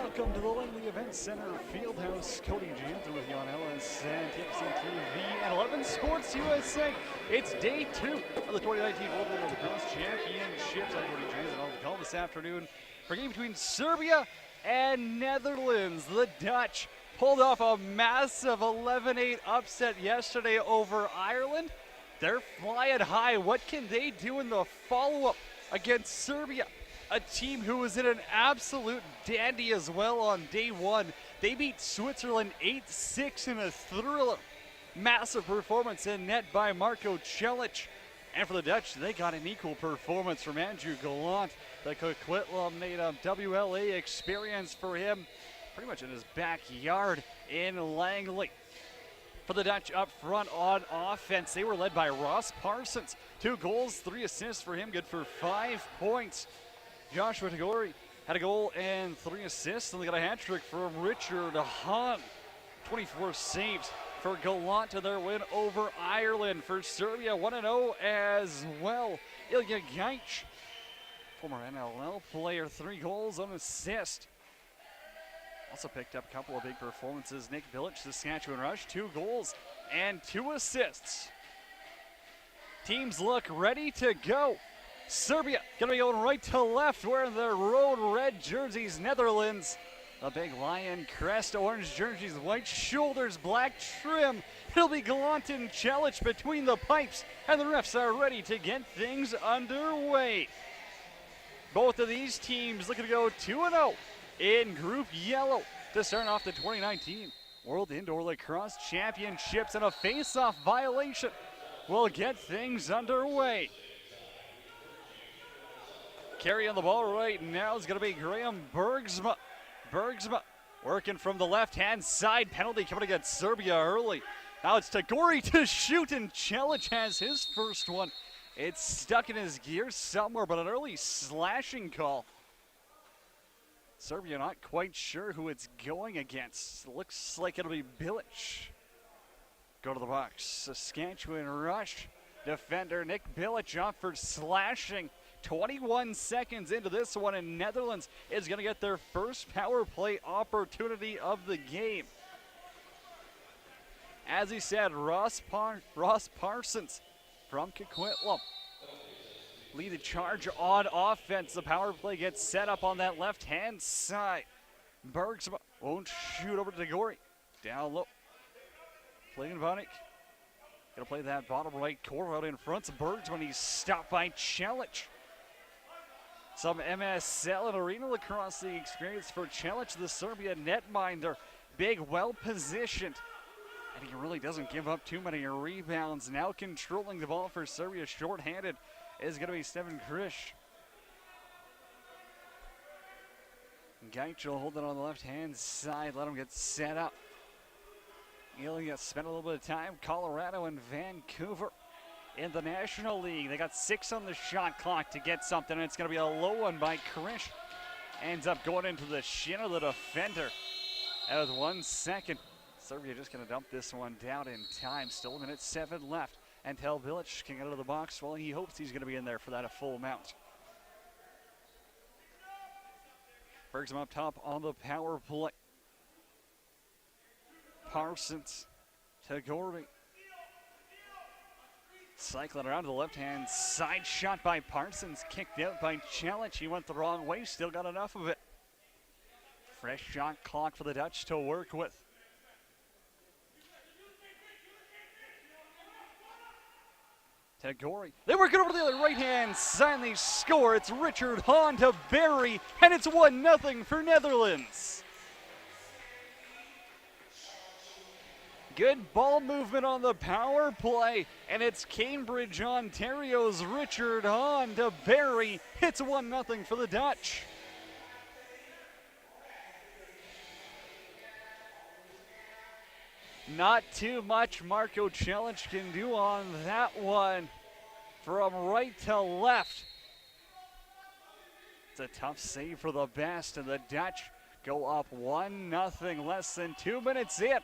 welcome to the Langley Event Center Fieldhouse. Cody Jansen with you on LSN, TFC-TV, and 11 Sports USA. It's day 2 of the 2019 World Lacrosse Championships. I'm Cody Jansen on the call this afternoon for a game between Serbia and Netherlands. The Dutch pulled off a massive 11-8 upset yesterday over Ireland. They're flying high. What can they do in the follow-up against Serbia? A team who was in an absolute dandy as well on day 1. They beat Switzerland 8-6 in a thriller. Massive performance in net by Marko Celic. And for the Dutch, they got an equal performance from Andrew Gallant. The Coquitlam made a WLA experience for him pretty much in his backyard in Langley. For the Dutch up front on offense, they were led by Ross Parsons. 2 goals, 3 assists for him, good for 5 points. Joshua Tagore had a goal and 3 assists, and they got a hat trick from Richard Hahn. 24 saves for Gallant to their win over Ireland. For Serbia, 1-0 as well. Ilya Gajic, former NLL player, 3 goals, an assist. Also picked up a couple of big performances. Nick Bilic, Saskatchewan Rush, 2 goals and 2 assists. Teams look ready to go. Serbia going to be going right to left, wearing their road red jerseys. Netherlands, a big lion crest, orange jerseys, white shoulders, black trim. It'll be Gallant and Celic between the pipes, and the refs are ready to get things underway. Both of these teams looking to go 2-0 in Group Yellow to start off the 2019 World Indoor Lacrosse Championships, and a face-off violation will get things underway. Carrying the ball right now is going to be Graham Bergsma. Bergsma working from the left-hand side. Penalty coming against Serbia early. Now it's Tagore to shoot, and Celic has his first one. It's stuck in his gear somewhere, but an early slashing call. Serbia not quite sure who it's going against. Looks like it'll be Bilic. Go to the box. Saskatchewan Rush defender Nick Bilic off for slashing. 21 seconds into this one, and Netherlands is going to get their first power play opportunity of the game. As he said, Ross Parsons from Coquitlam lead the charge on offense. The power play gets set up on that left-hand side. Bergsma won't shoot over to Tagore. Down low. Playing Vanik. Gonna play that bottom right corner out in front of Bergsma when he's stopped by Celic. Some MSL and Arena Lacrosse League experience for Celic, the Serbia netminder. Big, well-positioned. And he really doesn't give up too many rebounds. Now controlling the ball for Serbia, short-handed, is going to be Steven Krish. Gajic will hold it on the left-hand side, let him get set up. Ilya spent a little bit of time, Colorado and Vancouver. In the National League, they got 6 on the shot clock to get something, and it's going to be a low one by Krish. Ends up going into the shin of the defender. And with 1 second, Serbia just going to dump this one down in time. Still a minute 7 left until Bilic can get out of the box. Well, he hopes he's going to be in there for that a full amount. Bergsma up top on the power play. Parsons, Tagore. Cycling around to the left-hand side, shot by Parsons, kicked out by Celic. He went the wrong way, still got enough of it. Fresh shot clock for the Dutch to work with. Tagore, they work it over to the other right-hand side, and they score. It's Richard Hahn to Barry, and it's 1-0 for Netherlands. Good ball movement on the power play, and it's Cambridge, Ontario's Richard Hahn to Barry. It's 1-0 for the Dutch. Not too much Marko Celic can do on that one. From right to left. It's a tough save for the best, and the Dutch go up 1-0, less than 2 minutes in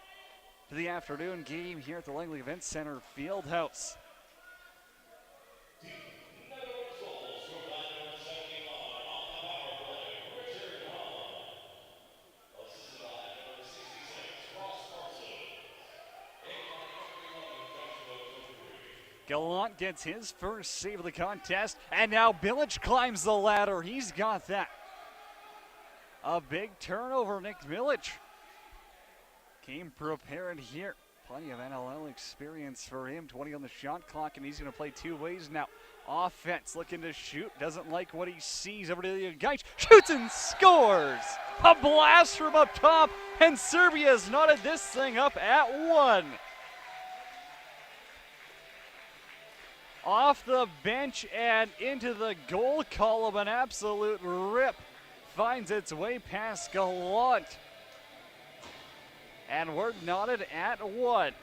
to the afternoon game here at the Langley Event Center Fieldhouse. Gallant gets his first save of the contest, and now Bilic climbs the ladder. He's got that. A big turnover. Nick Bilic came prepared here. Plenty of NLL experience for him. 20 on the shot clock, and he's going to play two ways now. Offense looking to shoot. Doesn't like what he sees. Over to the Gaich. Shoots and scores. A blast from up top, and Serbia has knotted this thing up at 1. Off the bench and into the goal column. An absolute rip finds its way past Gallant. And we're knotted at 1.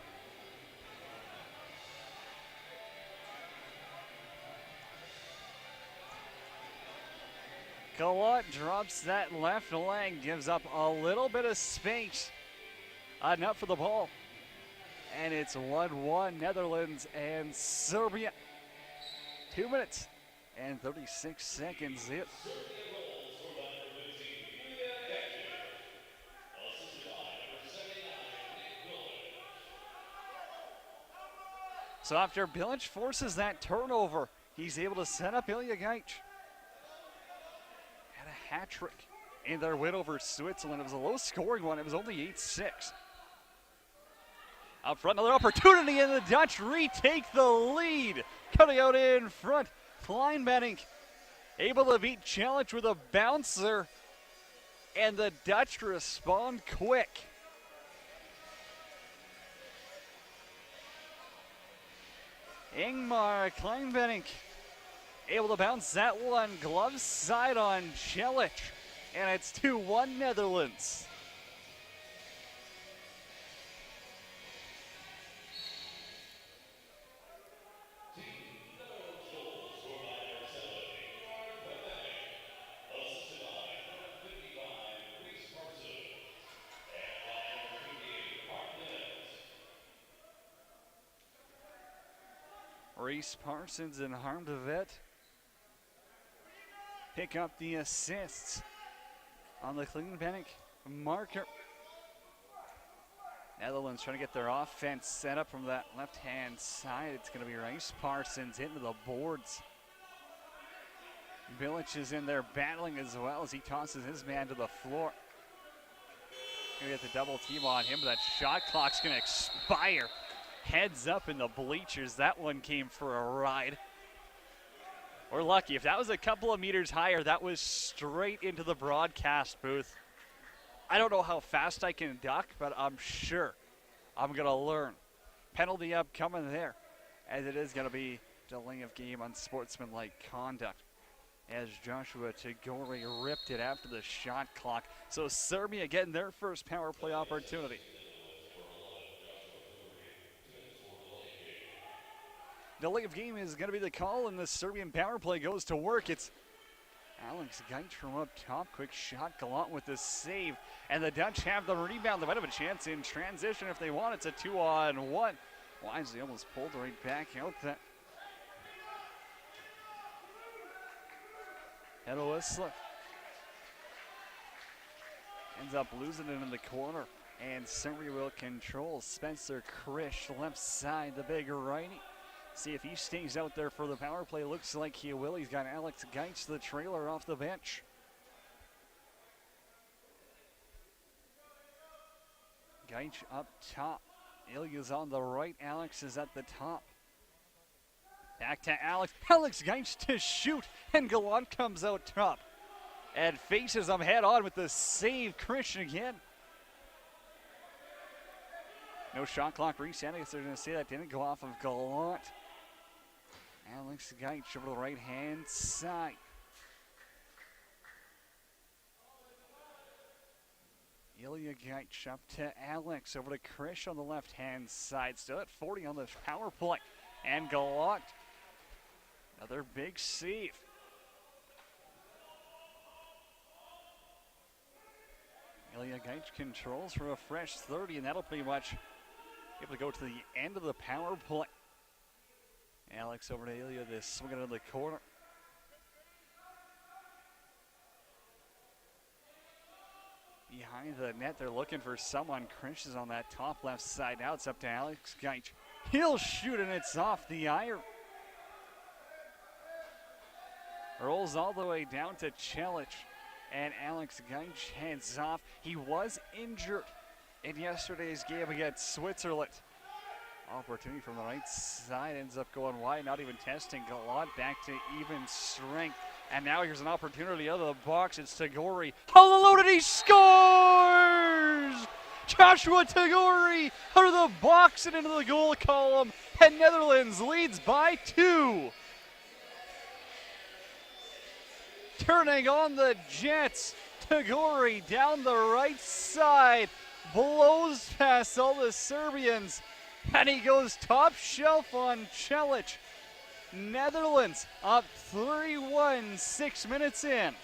Gallant drops that left leg, gives up a little bit of space. Enough for the ball. And it's 1-1, Netherlands and Serbia. 2 minutes and 36 seconds in. So after Bilic forces that turnover, he's able to set up Ilya Gaich. Had a hat trick in their win over Switzerland. It was a low scoring one. It was only 8-6. Up front, another opportunity, and the Dutch retake the lead. Cutting out in front, Kleinbenning able to beat Challenge with a bouncer, and the Dutch respond quick. Ingmar Kleinbenning able to bounce that one, glove side on Celic, and it's 2-1 Netherlands. Reese Parsons and Harm de Vet pick up the assists on the Kleinbenning marker. Netherlands trying to get their offense set up from that left-hand side. It's going to be Reese Parsons into the boards. Bilic is in there battling as well as he tosses his man to the floor. Going to get the double team on him, but that shot clock's going to expire. Heads up in the bleachers. That one came for a ride. We're lucky. If that was a couple of meters higher, that was straight into the broadcast booth. I don't know how fast I can duck, but I'm sure I'm going to learn. Penalty upcoming there, as it is going to be delay of game unsportsmanlike conduct, as Joshua Tagore ripped it after the shot clock. So Serbia getting their first power play opportunity. Delay of game is going to be the call, and the Serbian power play goes to work. It's Alex Gaich from up top. Quick shot, Gallant with the save. And the Dutch have the rebound. They might have a chance in transition if they want. It's a 2-on-1. Wisely almost pulled right back out that. Edo Isla ends up losing it in the corner. And Serbia will control. Spencer Krish, left side, the big righty. See if he stays out there for the power play. Looks like he will. He's got Alex Gaich, the trailer, off the bench. Gaich up top. Ilya's on the right. Alex is at the top. Back to Alex. Alex Gaich to shoot, and Gallant comes out top and faces him head on with the save. Krish again. No shot clock reset. I guess they're going to say that didn't go off of Gallant. Alex Gaich over to the right-hand side. Ilya Gaich up to Alex, over to Krish on the left-hand side. Still at 40 on the power play. And Gallant, another big save. Ilya Gaich controls for a fresh 30, and that'll pretty much be able to go to the end of the power play. Alex over to Ilya, they swing it in the corner. Behind the net, they're looking for someone. Krish is on that top left side. Now it's up to Alex Gaich. He'll shoot, and it's off the iron. Rolls all the way down to Celic, and Alex Geich heads off. He was injured in yesterday's game against Switzerland. Opportunity from the right side, ends up going wide, not even testing. Gallant back to even strength. And now here's an opportunity out of the box. It's Tagori. Loaded, he scores! Joshua Tagori out of the box and into the goal column. And Netherlands leads by 2. Turning on the Jets. Tagori down the right side. Blows past all the Serbians. And he goes top shelf on Celic. Netherlands up 3-1, 6 minutes in.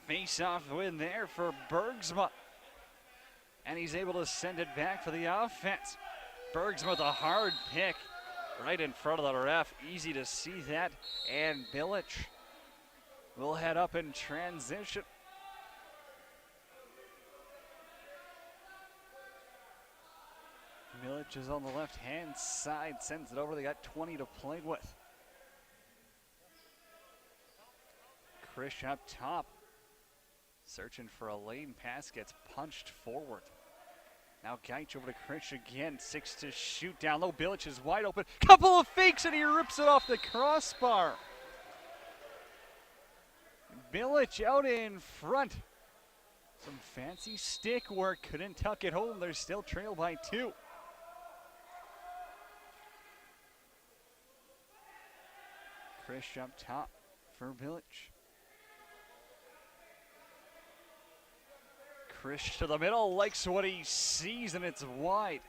Face-off win there for Bergsma. And he's able to send it back for the offense. Bergsma with a hard pick right in front of the ref. Easy to see that. And Bilic will head up in transition. Bilic is on the left-hand side, sends it over. They got 20 to play with. Krish up top. Searching for a lane pass, gets punched forward. Now Geich over to Krish again, 6 to shoot down low. Bilic is wide open. Couple of fakes and he rips it off the crossbar. Bilic out in front. Some fancy stick work, couldn't tuck it home. They're still trailed by 2. Krish up top for Bilic. Krish to the middle, likes what he sees, and it's wide.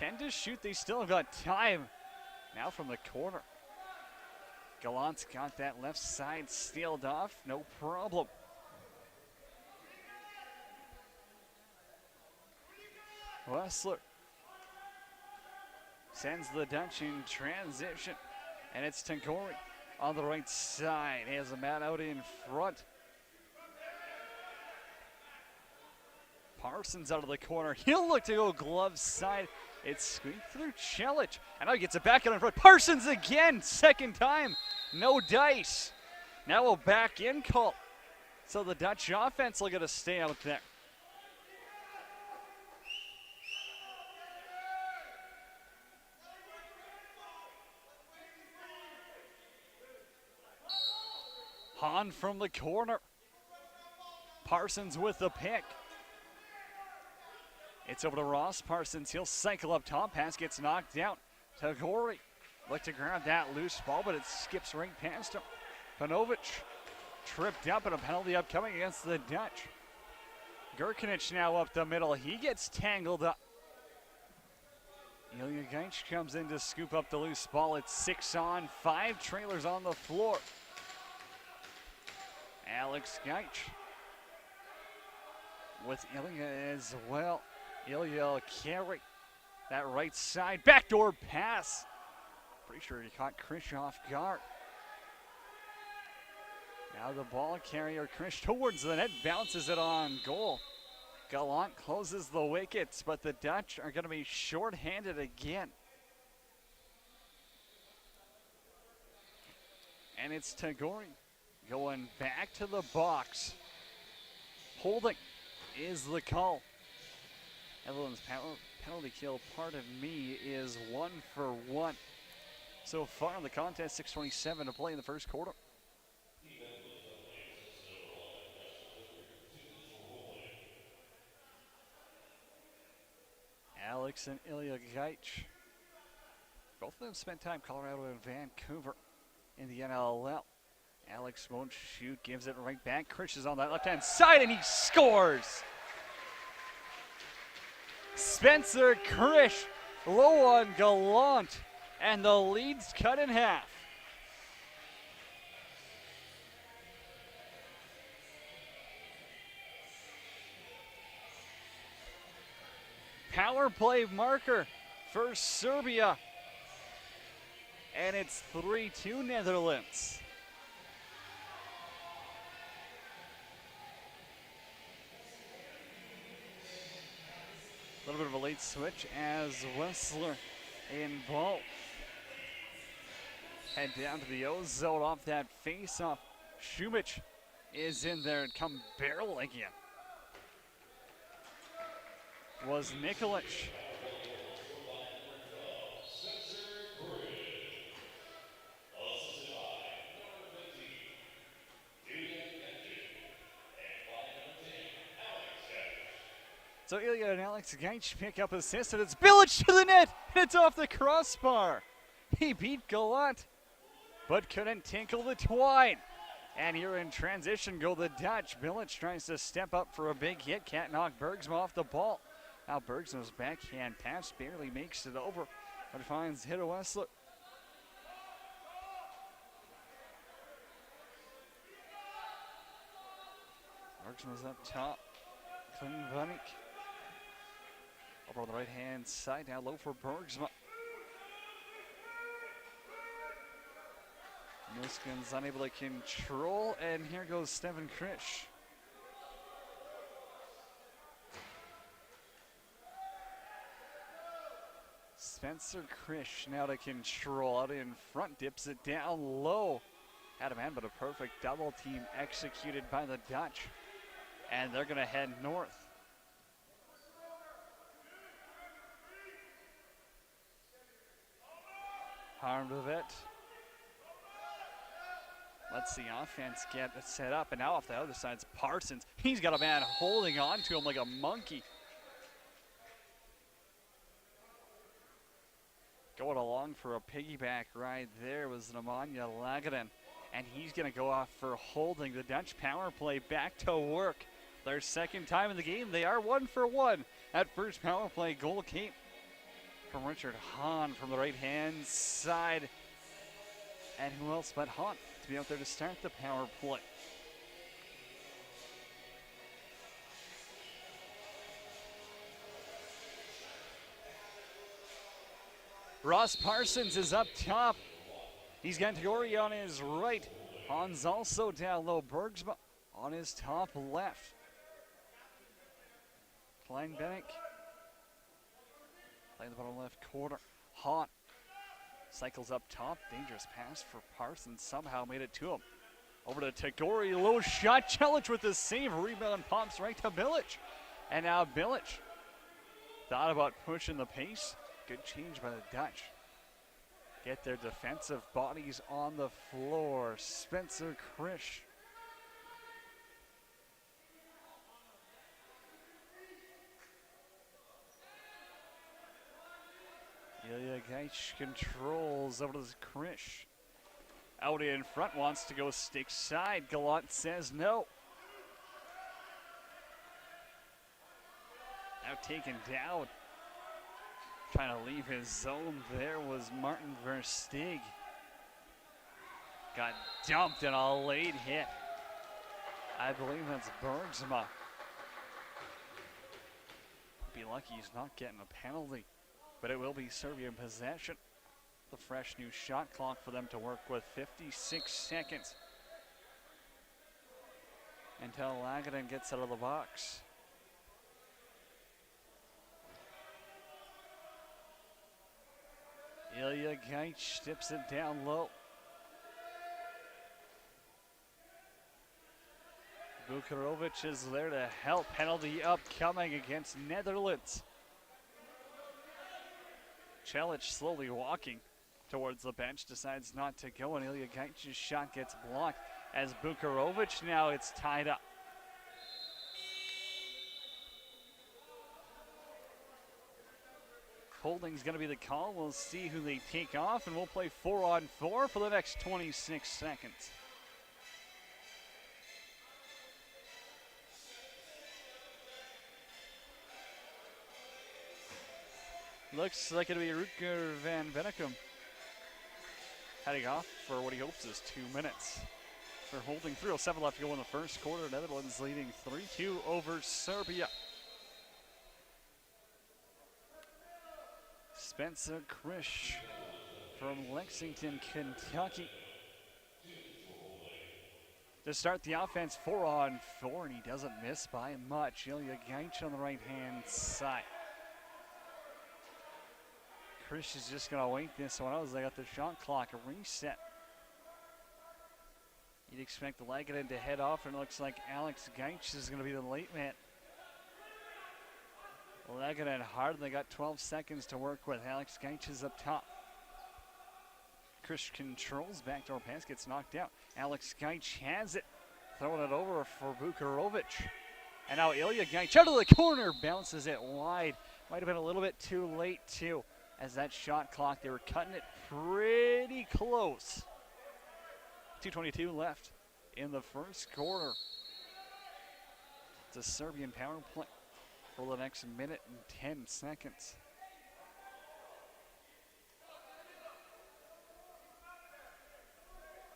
10 to shoot, they still have got time. Now from the corner. Gallant's got that left side sealed off, no problem. Wessler sends the Dutch in transition, and it's Tagori on the right side. He has a man out in front. Parsons out of the corner. He'll look to go glove side. It's squeaked through Celic. And now he gets it back out in front. Parsons again, second time. No dice. Now a back in call. So the Dutch offense will get to stay out there. Hahn from the corner. Parsons with the pick. It's over to Ross Parsons. He'll cycle up top. Pass gets knocked out. Tagori looked to grab that loose ball, but it skips right past him. Panovic tripped up and a penalty upcoming against the Dutch. Gurkanic now up the middle. He gets tangled up. Ilya Geich comes in to scoop up the loose ball. It's 6 on, 5 trailers on the floor. Alex Geich with Ilya as well. Ilya will carry that right side. Backdoor pass. Pretty sure he caught Krish off guard. Now the ball carrier, Krish towards the net, bounces it on goal. Gallant closes the wickets, but the Dutch are going to be short-handed again. And it's Tagori going back to the box. Holding is the call. Netherlands penalty kill, pardon me, is 1 for 1. So far in the contest, 6:27 to play in the first quarter. Alex and Ilya Geich. Both of them spent time Colorado and Vancouver in the NLL. Alex won't shoot, gives it right back. Krish is on that left-hand side, and he scores! Spencer Krish, low on Gallant, and the lead's cut in half. power play marker for Serbia. And it's 3-2 Netherlands. A little bit of a late switch as Wessler involved. Head down to the O-zone off that face-off. Šumić is in there and come barreling in. Was Nikolic. So Ilya and Alex Gaich pick up assist, and it's Bilic to the net, and it's off the crossbar. He beat Gallant, but couldn't tinkle the twine. And here in transition go the Dutch. Bilic tries to step up for a big hit, can't knock Bergsma off the ball. Now Bergsma's backhand pass barely makes it over, but finds Hidde Wessler. Bergsma's up top. Klinvanik. Over on the right-hand side, now low for Bergsma. Muskin's unable to control, and here goes Stefan Krish. Spencer Krish now to control, out in front, dips it down low. Had a man, but a perfect double team executed by the Dutch. And they're gonna head north. Harmed of it. Let's the offense get it set up, and now off the other side's Parsons. He's got a man holding on to him like a monkey. Going along for a piggyback ride there was Nemanja Lagaden, and he's gonna go off for holding. The Dutch power play back to work. Their second time in the game. They are 1 for 1. That first power play goal came from Richard Hahn from the right-hand side. And who else but Hahn to be out there to start the power play. Ross Parsons is up top. He's got Tagori on his right. Hahn's also down low. Bergsma on his top left. Kleinbeck playing the bottom left corner. Hahn cycles up top. Dangerous pass for Parsons. Somehow made it to him. Over to Tagori. Low shot. Celic with the save. Rebound pops right to Bilic. And now Bilic thought about pushing the pace. Good change by the Dutch. Get their defensive bodies on the floor. Spencer Krish. Ilya Gaich controls over to Krish. Out in front, wants to go stick side. Gallant says no. Now taken down. Trying to leave his zone there was Martin Versteeg. Got dumped in a late hit. I believe that's Bergsma. Be lucky he's not getting a penalty, but it will be Serbia in possession. The fresh new shot clock for them to work with. 56 seconds until Lagaden gets out of the box. Ilya Gaich tips it down low. Bukarovic is there to help. Penalty upcoming against Netherlands. Celic slowly walking towards the bench, decides not to go, and Ilya Gaic's shot gets blocked as Bukarovic now it's tied up. Holding's going to be the call. We'll see who they take off, and we'll play 4-on-4 for the next 26 seconds. Looks like it'll be Rutger van Bennekom heading off for what he hopes is 2 minutes. For Holding, 3:07 left to go in the first quarter. Netherlands leading 3-2 over Serbia. Spencer Krish from Lexington, Kentucky. To start the offense, 4-on-4, and he doesn't miss by much. Ilya Gaich on the right-hand side. Krish is just going to wait this one out as they got the shot clock reset. You'd expect Leggett to head off, and it looks like Alex Gaich is going to be the late man. Leggett and Hard, they got 12 seconds to work with. Alex Gaich is up top. Krish controls, backdoor pass, gets knocked out. Alex Gaich has it, throwing it over for Bukarovic. And now Ilya Gaich out of the corner, bounces it wide. Might have been a little bit too late too, as that shot clock, they were cutting it pretty close. 2:22 left in the first quarter. It's a Serbian power play for the next minute and 10 seconds.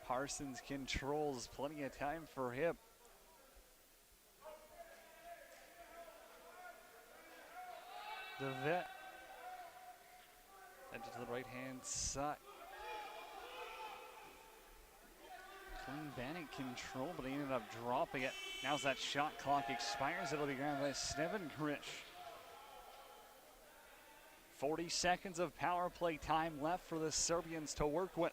Parsons controls, plenty of time for him. The vet. And to the right-hand side. Clean Bannock control, but he ended up dropping it. Now as that shot clock expires, it'll be grabbed by Steven Krish. 40 seconds of power play time left for the Serbians to work with.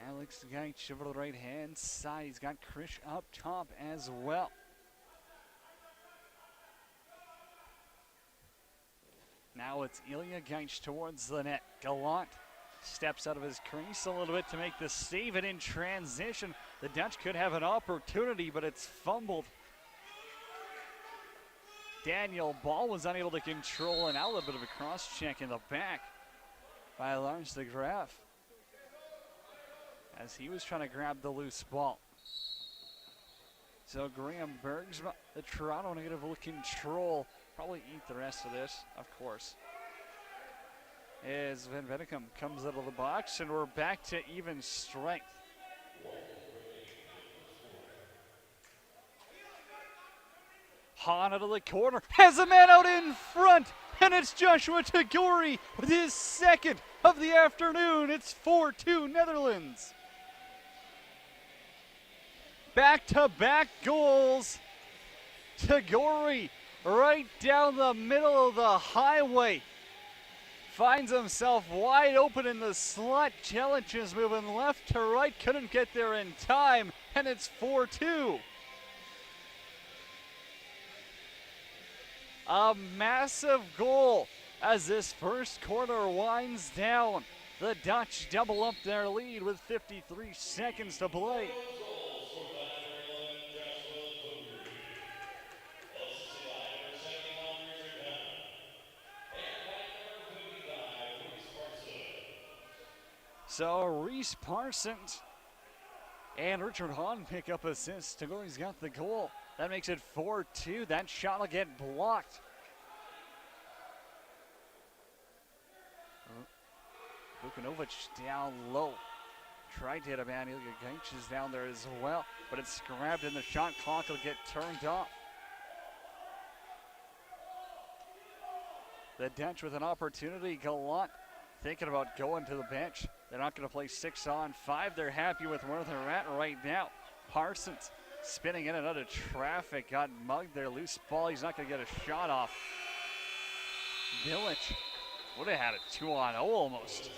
Alex Gaich over to the right-hand side. He's got Krish up top as well. Now it's Ilya Gaich towards the net. Gallant steps out of his crease a little bit to make the save, and in transition, the Dutch could have an opportunity, but it's fumbled. Daniel Ball was unable to control, and out a little bit of a cross check in the back by Lars de Graaf as he was trying to grab the loose ball. So Graham Bergsma, the Toronto native, will control, probably eat the rest of this, of course. As Van Venicum comes out of the box, and we're back to even strength. Hahn out of the corner, has a man out in front, and it's Joshua Tagori with his second of the afternoon. It's 4-2 Netherlands. Back-to-back goals. Tagori right down the middle of the highway. Finds himself wide open in the slot. Challenges moving left to right. Couldn't get there in time, and it's 4-2. A massive goal as this first quarter winds down. The Dutch double up their lead with 53 seconds to play. So Reese Parsons and Richard Hahn pick up assists. Tagori's got the goal. That makes it 4-2. That shot will get blocked. Vukanovic down low. Tried to hit a man. Ilya Gaich is down there as well, but it's grabbed and the shot clock will get turned off. The Dutch with an opportunity. Gallant thinking about going to the bench. They're not going to play 6-on-5. They're happy with where they're at right now. Parsons spinning in and out of traffic. Got mugged there. Loose ball. He's not going to get a shot off. Bilic would have had a 2-on-0 almost.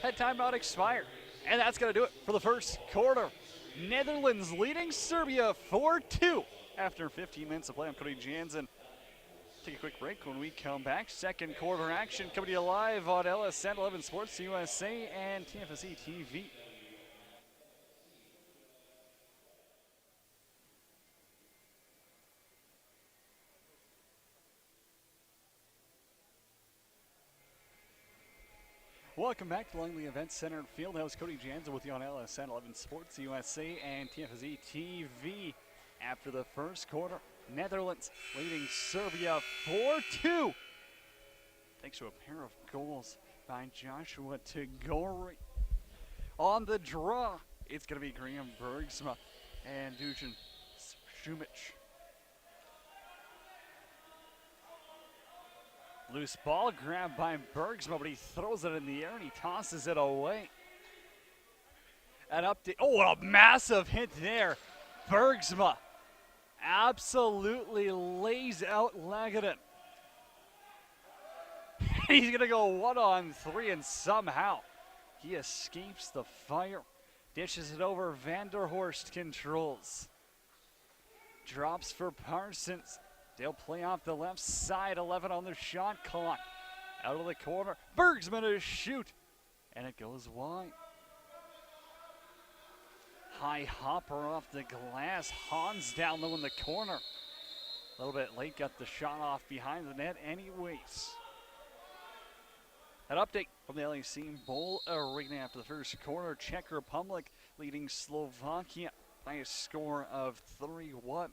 Had timeout expired. And that's going to do it for the first quarter. Netherlands leading Serbia 4-2 after 15 minutes of play. I'm Cody Jansen. Take a quick break. When we come back, second quarter action coming to you live on LSN 11 Sports USA and TFSE TV. Welcome back to Langley Event Center Fieldhouse. Cody Jansen with you on LSN 11 Sports USA and TFSE TV. After the first quarter, Netherlands leading Serbia 4-2. Thanks to a pair of goals by Joshua Tagori. On the draw, it's going to be Graham Bergsma and Dusan Šumic. Loose ball grabbed by Bergsma, but he throws it in the air and he tosses it away. An update. Oh, a massive hit there. Bergsma absolutely lays out Lagadin. He's going to go 1-on-3, and somehow he escapes the fire. Dishes it over. Vanderhorst controls. Drops for Parsons. They'll play off the left side. 11 on the shot clock. Out of the corner. Bergsma to shoot. And it goes wide. High hopper off the glass. Hans down low in the corner. A little bit late. Got the shot off behind the net anyways. An update from the LAC Bowl Arena after the first quarter. Czech Republic leading Slovakia by a score of 3-1.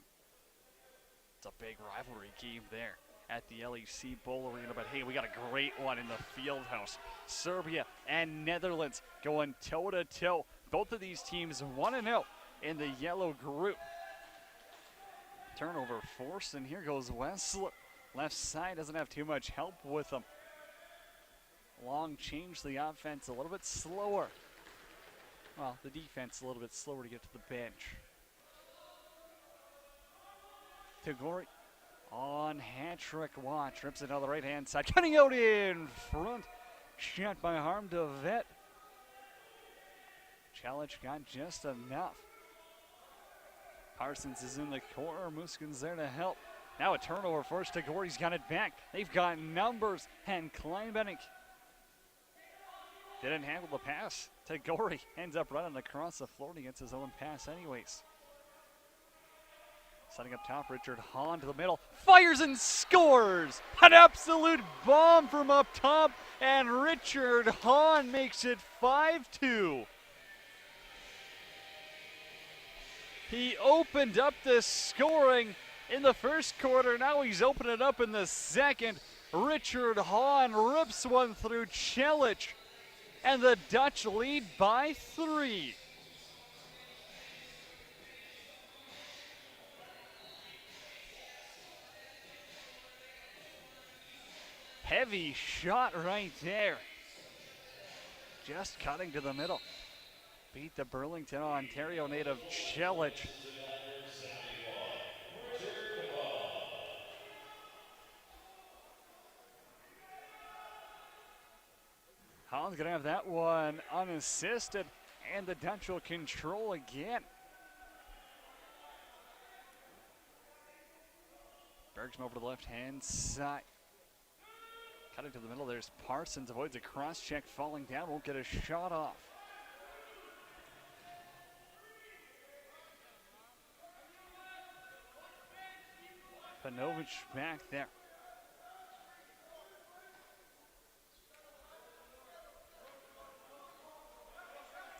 It's a big rivalry game there at the LAC Bowl Arena, but hey, we got a great one in the field house. Serbia and Netherlands going toe-to-toe. Both of these teams 1-0 in the yellow group. Turnover forced, and here goes Wessler. Left side doesn't have too much help with him. Long change, the offense a little bit slower. Well, the defense a little bit slower to get to the bench. Tagori on hat-trick watch. Rips it on the right-hand side. Cutting out in front. Shot by Harm to Vet. Challenge got just enough. Parsons is in the corner. Muskin's there to help. Now a turnover first. Tagori's got it back. They've got numbers. And Kleinbenning didn't handle the pass. Tagori ends up running across the floor and he gets his own pass anyways. Setting up top, Richard Hahn to the middle. Fires and scores! An absolute bomb from up top. And Richard Hahn makes it 5-2. He opened up the scoring in the first quarter. Now he's opened it up in the second. Richard Hahn rips one through Celic. And the Dutch lead by 3. Heavy shot right there. Just cutting to the middle. Beat the Burlington, Ontario native Celic. Hahn's going to have that one unassisted, and the Dutch will control again. Bergsma over to the left-hand side. Cutting to the middle, there's Parsons, avoids a cross-check, falling down, won't get a shot off. Panovic back there.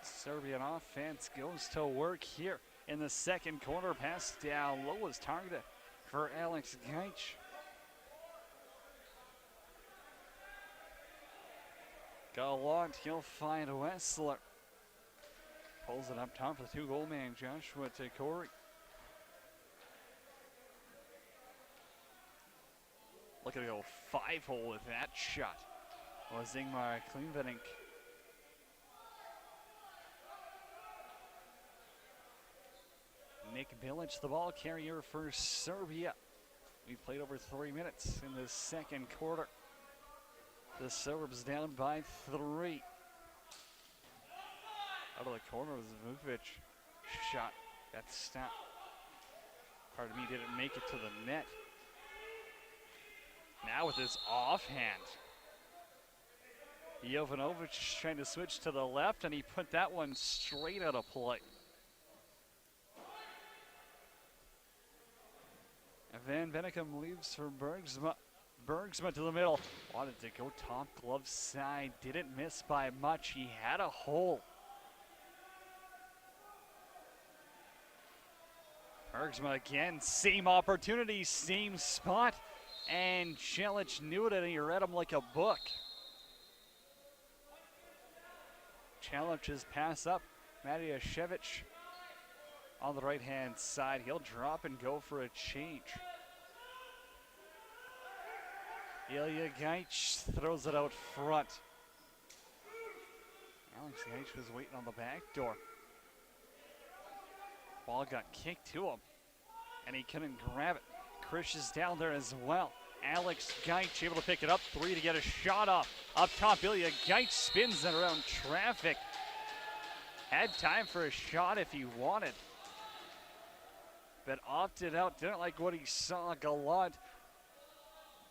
Serbian offense goes to work here in the second quarter. Pass down low is targeted for Alex Gaich. Gallant, he'll find Wessler. Pulls it up top for the 2-goal man, Joshua Tagori. Look at the old 5-hole with that shot. Was Ingmar Kleinbenning. Nick Bilic, the ball carrier for Serbia. We played over 3 minutes in the second quarter. The Serbs down by 3. Out of the corner was Vukovic. Shot got stopped. Pardon me, didn't make it to the net. Now with his offhand. Jovanovic trying to switch to the left, and he put that one straight out of play. Van Bennekom leaves for Bergsma. Bergsma to the middle. Wanted to go top glove side. Didn't miss by much. He had a hole. Bergsma again. Same opportunity, same spot. And Celic knew it and he read him like a book. Celic's pass up. Matijashevich on the right-hand side. He'll drop and go for a change. Ilya Gaich throws it out front. Alex Gaich was waiting on the back door. Ball got kicked to him, and he couldn't grab it. Krish is down there as well. Alex Gaich able to pick it up, 3 to get a shot off. Up top, Ilya Gaich spins it around traffic. Had time for a shot if he wanted, but opted out, didn't like what he saw. Gallant,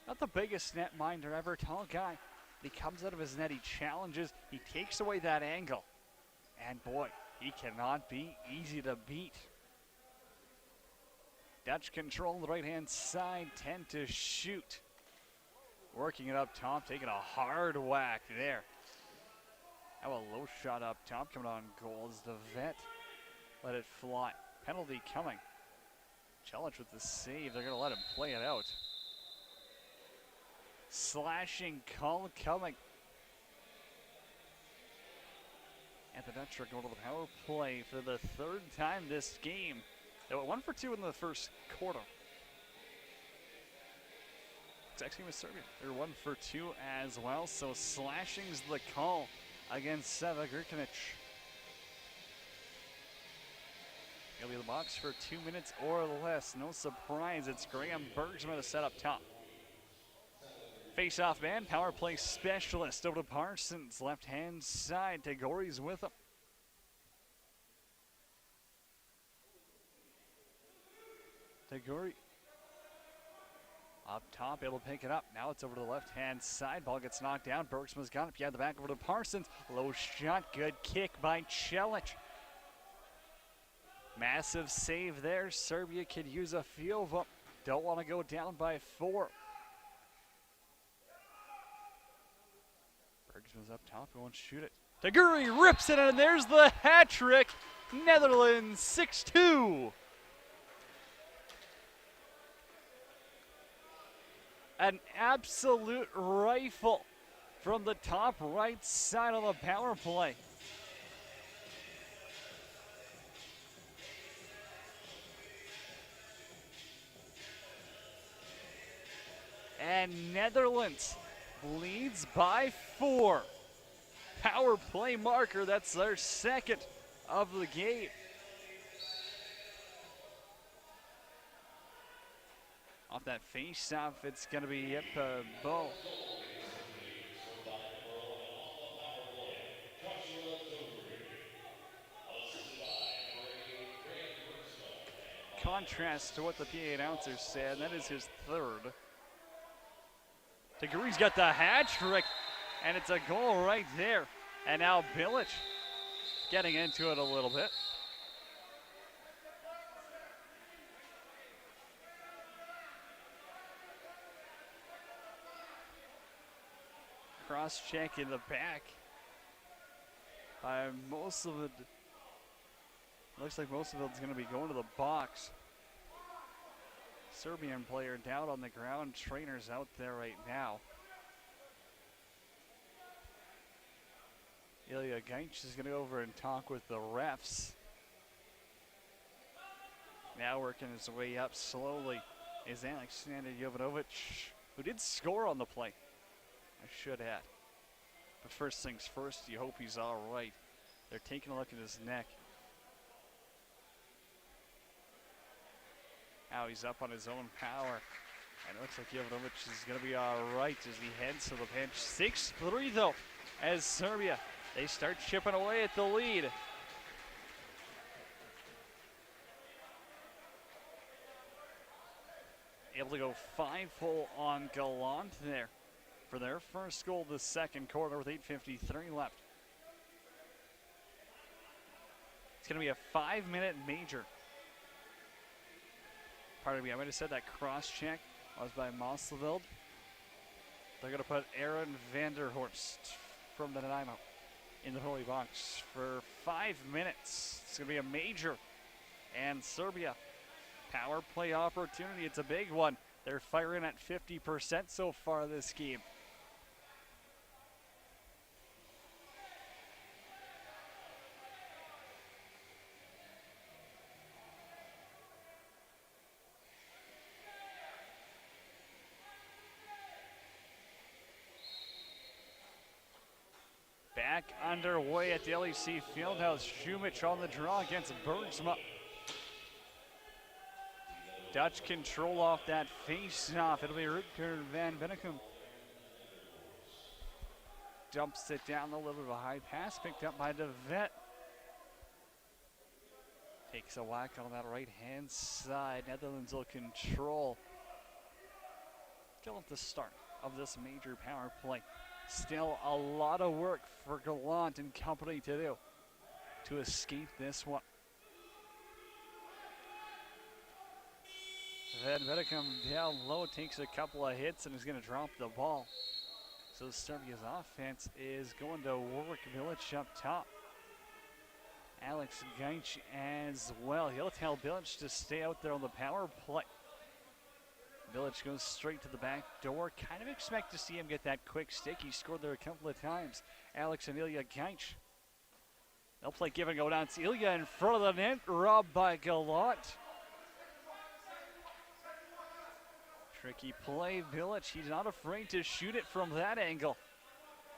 not the biggest net minder ever, tall guy. He comes out of his net, he challenges, he takes away that angle. And boy, he cannot be easy to beat. Dutch control on the right-hand side, 10 to shoot. Working it up top, taking a hard whack there. How a low shot up top coming on goal as the vet let it fly. Penalty coming. Challenge with the save, they're gonna let him play it out. Slashing call coming. And the Dutch are going to the power play for the 3rd time this game. They went 1 for 2 in the first quarter. Exact same as Serbia. They're 1 for 2 as well. So slashing's the call against Seva Grkinic. He'll be in the box for 2 minutes or less. No surprise, it's Graham Bergsman to set up top. Face-off man, power play specialist over to Parsons. Left-hand side, Tagori's with him. Tagori up top, able to pick it up. Now it's over to the left-hand side. Ball gets knocked down. Bergsman's got it behind the back over to Parsons. Low shot, good kick by Celic. Massive save there. Serbia could use a few of them. Don't want to go down by 4. Bergsman's up top, he won't shoot it. Taguri rips it, and there's the hat trick. Netherlands 6-2. An absolute rifle from the top right side of the power play. And Netherlands leads by 4. Power play marker, that's their 2nd of the game. Off that face-off, it's going to be Yip Bo. Contrast to what the PA announcer said, that is his 3rd. Taguri's got the hat trick, and it's a goal right there. And now Bilic getting into it a little bit. Cross check in the back. Most of it, looks like most of it's going to be going to the box. Serbian player down on the ground. Trainers out there right now. Ilya Gaich is going to go over and talk with the refs. Now working his way up slowly is Alexander Jovanovic, who did score on the play. I should add. But first things first, you hope he's all right. They're taking a look at his neck. Now he's up on his own power. And it looks like Jovanovic is going to be all right as he heads to the bench. 6-3 though, as Serbia, they start chipping away at the lead. Able to go 5-hole on Gallant there for their first goal the second quarter with 8:53 left. It's going to be a 5-minute major. Pardon me, I might have said that cross check was by Mosleveld. They're going to put Aaron Vanderhorst from the Nanaimo in the penalty box for 5 minutes. It's going to be a major. And Serbia, power play opportunity. It's a big one. They're firing at 50% so far this game. Back underway at the LEC Fieldhouse. Shumich on the draw against Bergsma. Dutch control off that face-off. It'll be Rutger van Bennekom. Dumps it down a little bit of a high pass, picked up by De Vet. Takes a whack on that right-hand side. Netherlands will control. Still at the start of this major power play. Still a lot of work for Gallant and company to do to escape this one. Van Bennekom down low, takes a couple of hits and is going to drop the ball. So Serbia's offense is going to work Bilic up top. Alex Gaich as well. He'll tell Bilic to stay out there on the power play. Bilic goes straight to the back door. Kind of expect to see him get that quick stick. He scored there a couple of times. Alex and Ilya Gaich. They'll play give and go down. It's Ilya in front of the net, robbed by Gallant. Tricky play, Bilic. He's not afraid to shoot it from that angle.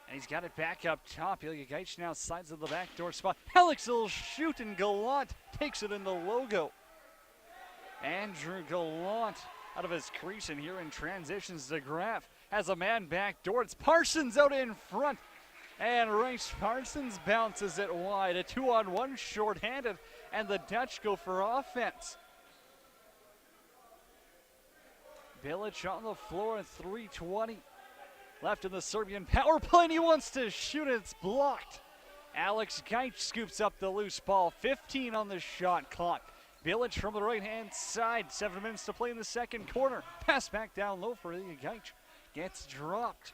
And he's got it back up top. Ilya Gaich now sides of the back door spot. Alex will shoot and Gallant takes it in the logo. Andrew Gallant out of his crease and here in transitions to Graf. Has a man back door. It's Parsons out in front. And Rice Parsons bounces it wide. A 2-on-1 shorthanded. And the Dutch go for offense. Bilic on the floor at 3:20 left in the Serbian power play, and he wants to shoot it. It's blocked. Alex Gaich scoops up the loose ball. 15 on the shot clock. Bilic from the right-hand side. 7 minutes to play in the second quarter. Pass back down low for Ilya Gaich. Gets dropped.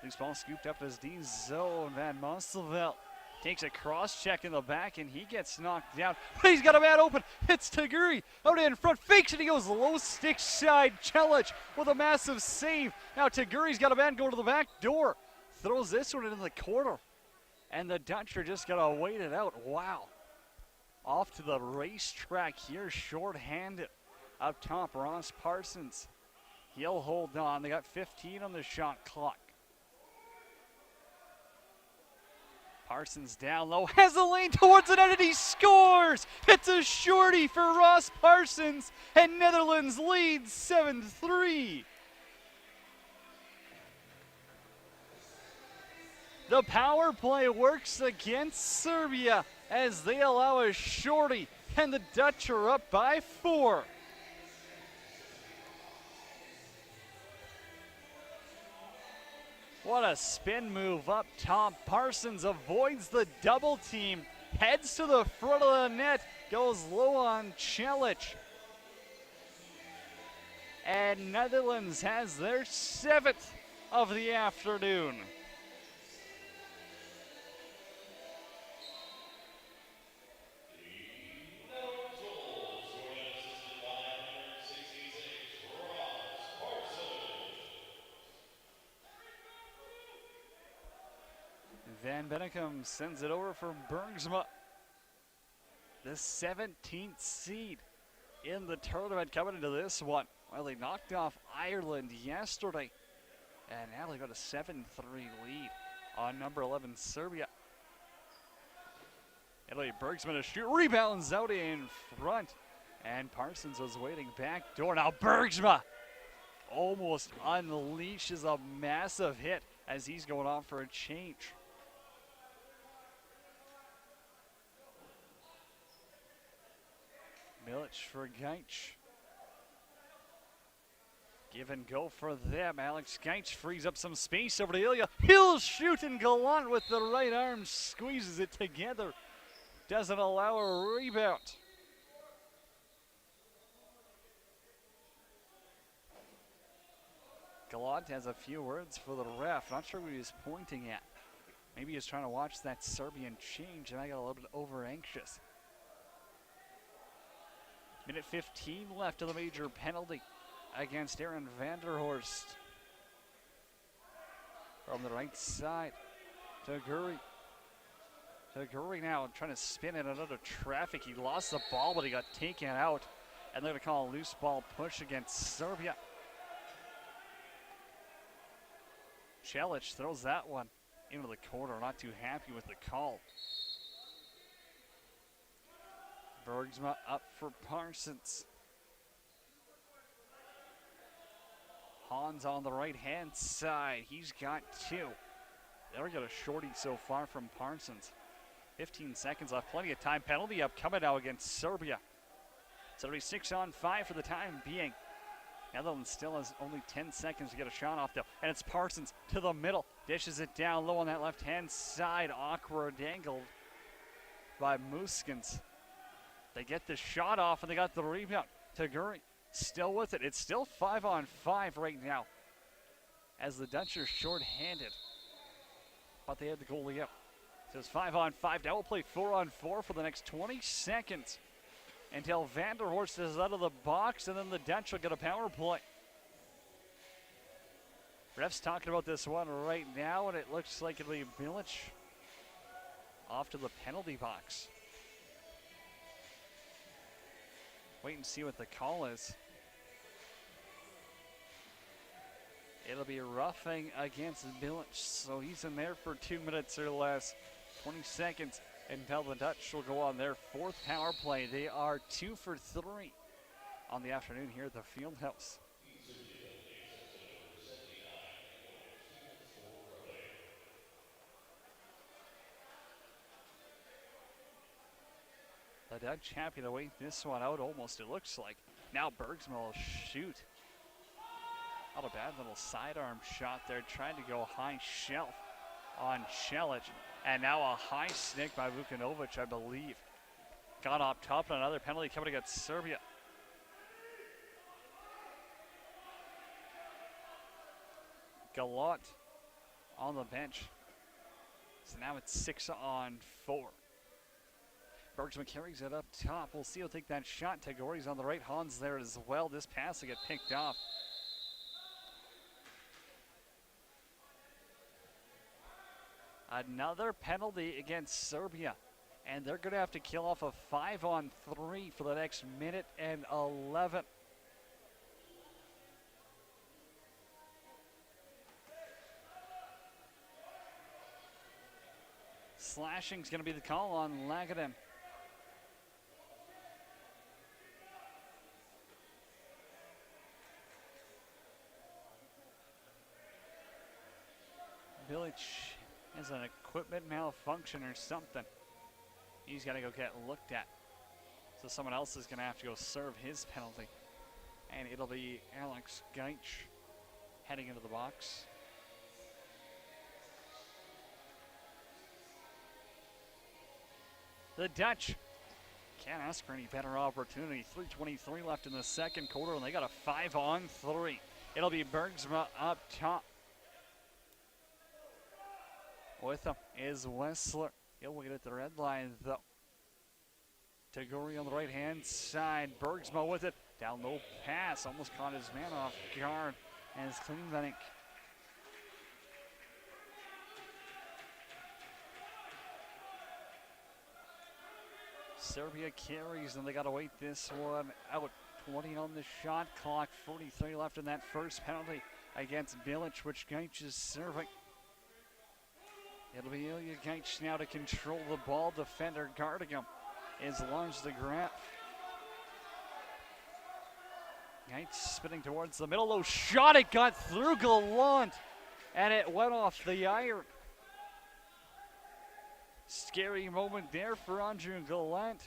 Loose ball scooped up as D zone. Van Mosselveld takes a cross check in the back and he gets knocked down. He's got a man open. It's Taguri out in front. Fakes it. He goes low stick side. Celic with a massive save. Now Taguri's got a man go to the back door. Throws this one into the corner. And the Dutch are just going to wait it out. Wow. Off to the racetrack here. Short-handed. Up top, Ross Parsons. He'll hold on. They got 15 on the shot clock. Parsons down low, has a lane towards the net and he scores! It's a shorty for Ross Parsons and Netherlands leads 7-3. The power play works against Serbia as they allow a shorty and the Dutch are up by 4. What a spin move up top. Parsons avoids the double team, heads to the front of the net, goes low on Celic. And Netherlands has their 7th of the afternoon. Van Bennekom sends it over for Bergsma. The 17th seed in the tournament coming into this one. Well, they knocked off Ireland yesterday. And now they got a 7-3 lead on number 11 Serbia. Italy, Bergsma to shoot, rebounds out in front. And Parsons was waiting back door. Now Bergsma almost unleashes a massive hit as he's going off for a change. Bilic for Gaich. Give and go for them. Alex Gaich frees up some space over to Ilya. He'll shoot and Gallant with the right arm squeezes it together. Doesn't allow a rebound. Gallant has a few words for the ref. Not sure what he was pointing at. Maybe he's trying to watch that Serbian change and I got a little bit over anxious. Minute 15 left of the major penalty against Aaron Vanderhorst. From the right side, Taguri. Taguri now trying to spin in another traffic. He lost the ball, but he got taken out. And they're going to call a loose ball push against Serbia. Celic throws that one into the corner. Not too happy with the call. Bergsma up for Parsons. Hans on the right-hand side. He's got 2. They're got a shorty so far from Parsons. 15 seconds left. Plenty of time. Penalty upcoming now against Serbia. So it'll be 6-on-5 for the time being. Netherlands still has only 10 seconds to get a shot off, though. And it's Parsons to the middle. Dishes it down low on that left-hand side. Awkward angle by Muskins. They get the shot off, and they got the rebound. Taguri still with it. It's still 5-on-5 right now, as the Dutch are short-handed. But they had the goalie out. So it's 5-on-5. Now we'll play 4-on-4 for the next 20 seconds until Vanderhorst is out of the box, and then the Dutch will get a power play. Ref's talking about this one right now, and it looks like it'll be Milic off to the penalty box. Wait and see what the call is. It'll be roughing against Milic, so he's in there for 2 minutes or less. 20 seconds until the Dutch will go on their 4th power play. They are 2 for 3 on the afternoon here at the Fieldhouse. The Dutch happy to wait this one out almost, it looks like. Now Bergsma will shoot. Not a bad little sidearm shot there, trying to go high shelf on Celic. And now a high stick by Vukanovic, I believe. Got up top, and another penalty coming against Serbia. Gallant on the bench. So now it's 6-on-4. Bergsma carries it up top. We'll see who'll take that shot. Tagori's on the right. Hans there as well. This pass will get picked off. Another penalty against Serbia. And they're going to have to kill off a 5-on-3 for the next minute and 11. Slashing's going to be the call on Lagaden. Village has an equipment malfunction or something. He's got to go get looked at. So someone else is going to have to go serve his penalty. And it'll be Alex Geitsch heading into the box. The Dutch can't ask for any better opportunity. 3:23 left in the second quarter, and they got a 5-on-3. It'll be Bergsma up top. With him is Wessler. He'll wait at the red line, though. Taguri on the right-hand side. Bergsma with it. Down low pass. Almost caught his man off guard. And it's Klingbeck. Serbia carries, and they got to wait this one out. 20 on the shot clock. 43 left in that first penalty against Bilic, which Geitsch is serving. It'll be Ilya Geitsch now to control the ball. Defender guarding him is Lars de Graaf. Geitsch spinning towards the middle. Low shot. It got through Gallant, and it went off the iron. Scary moment there for Andrew Gallant.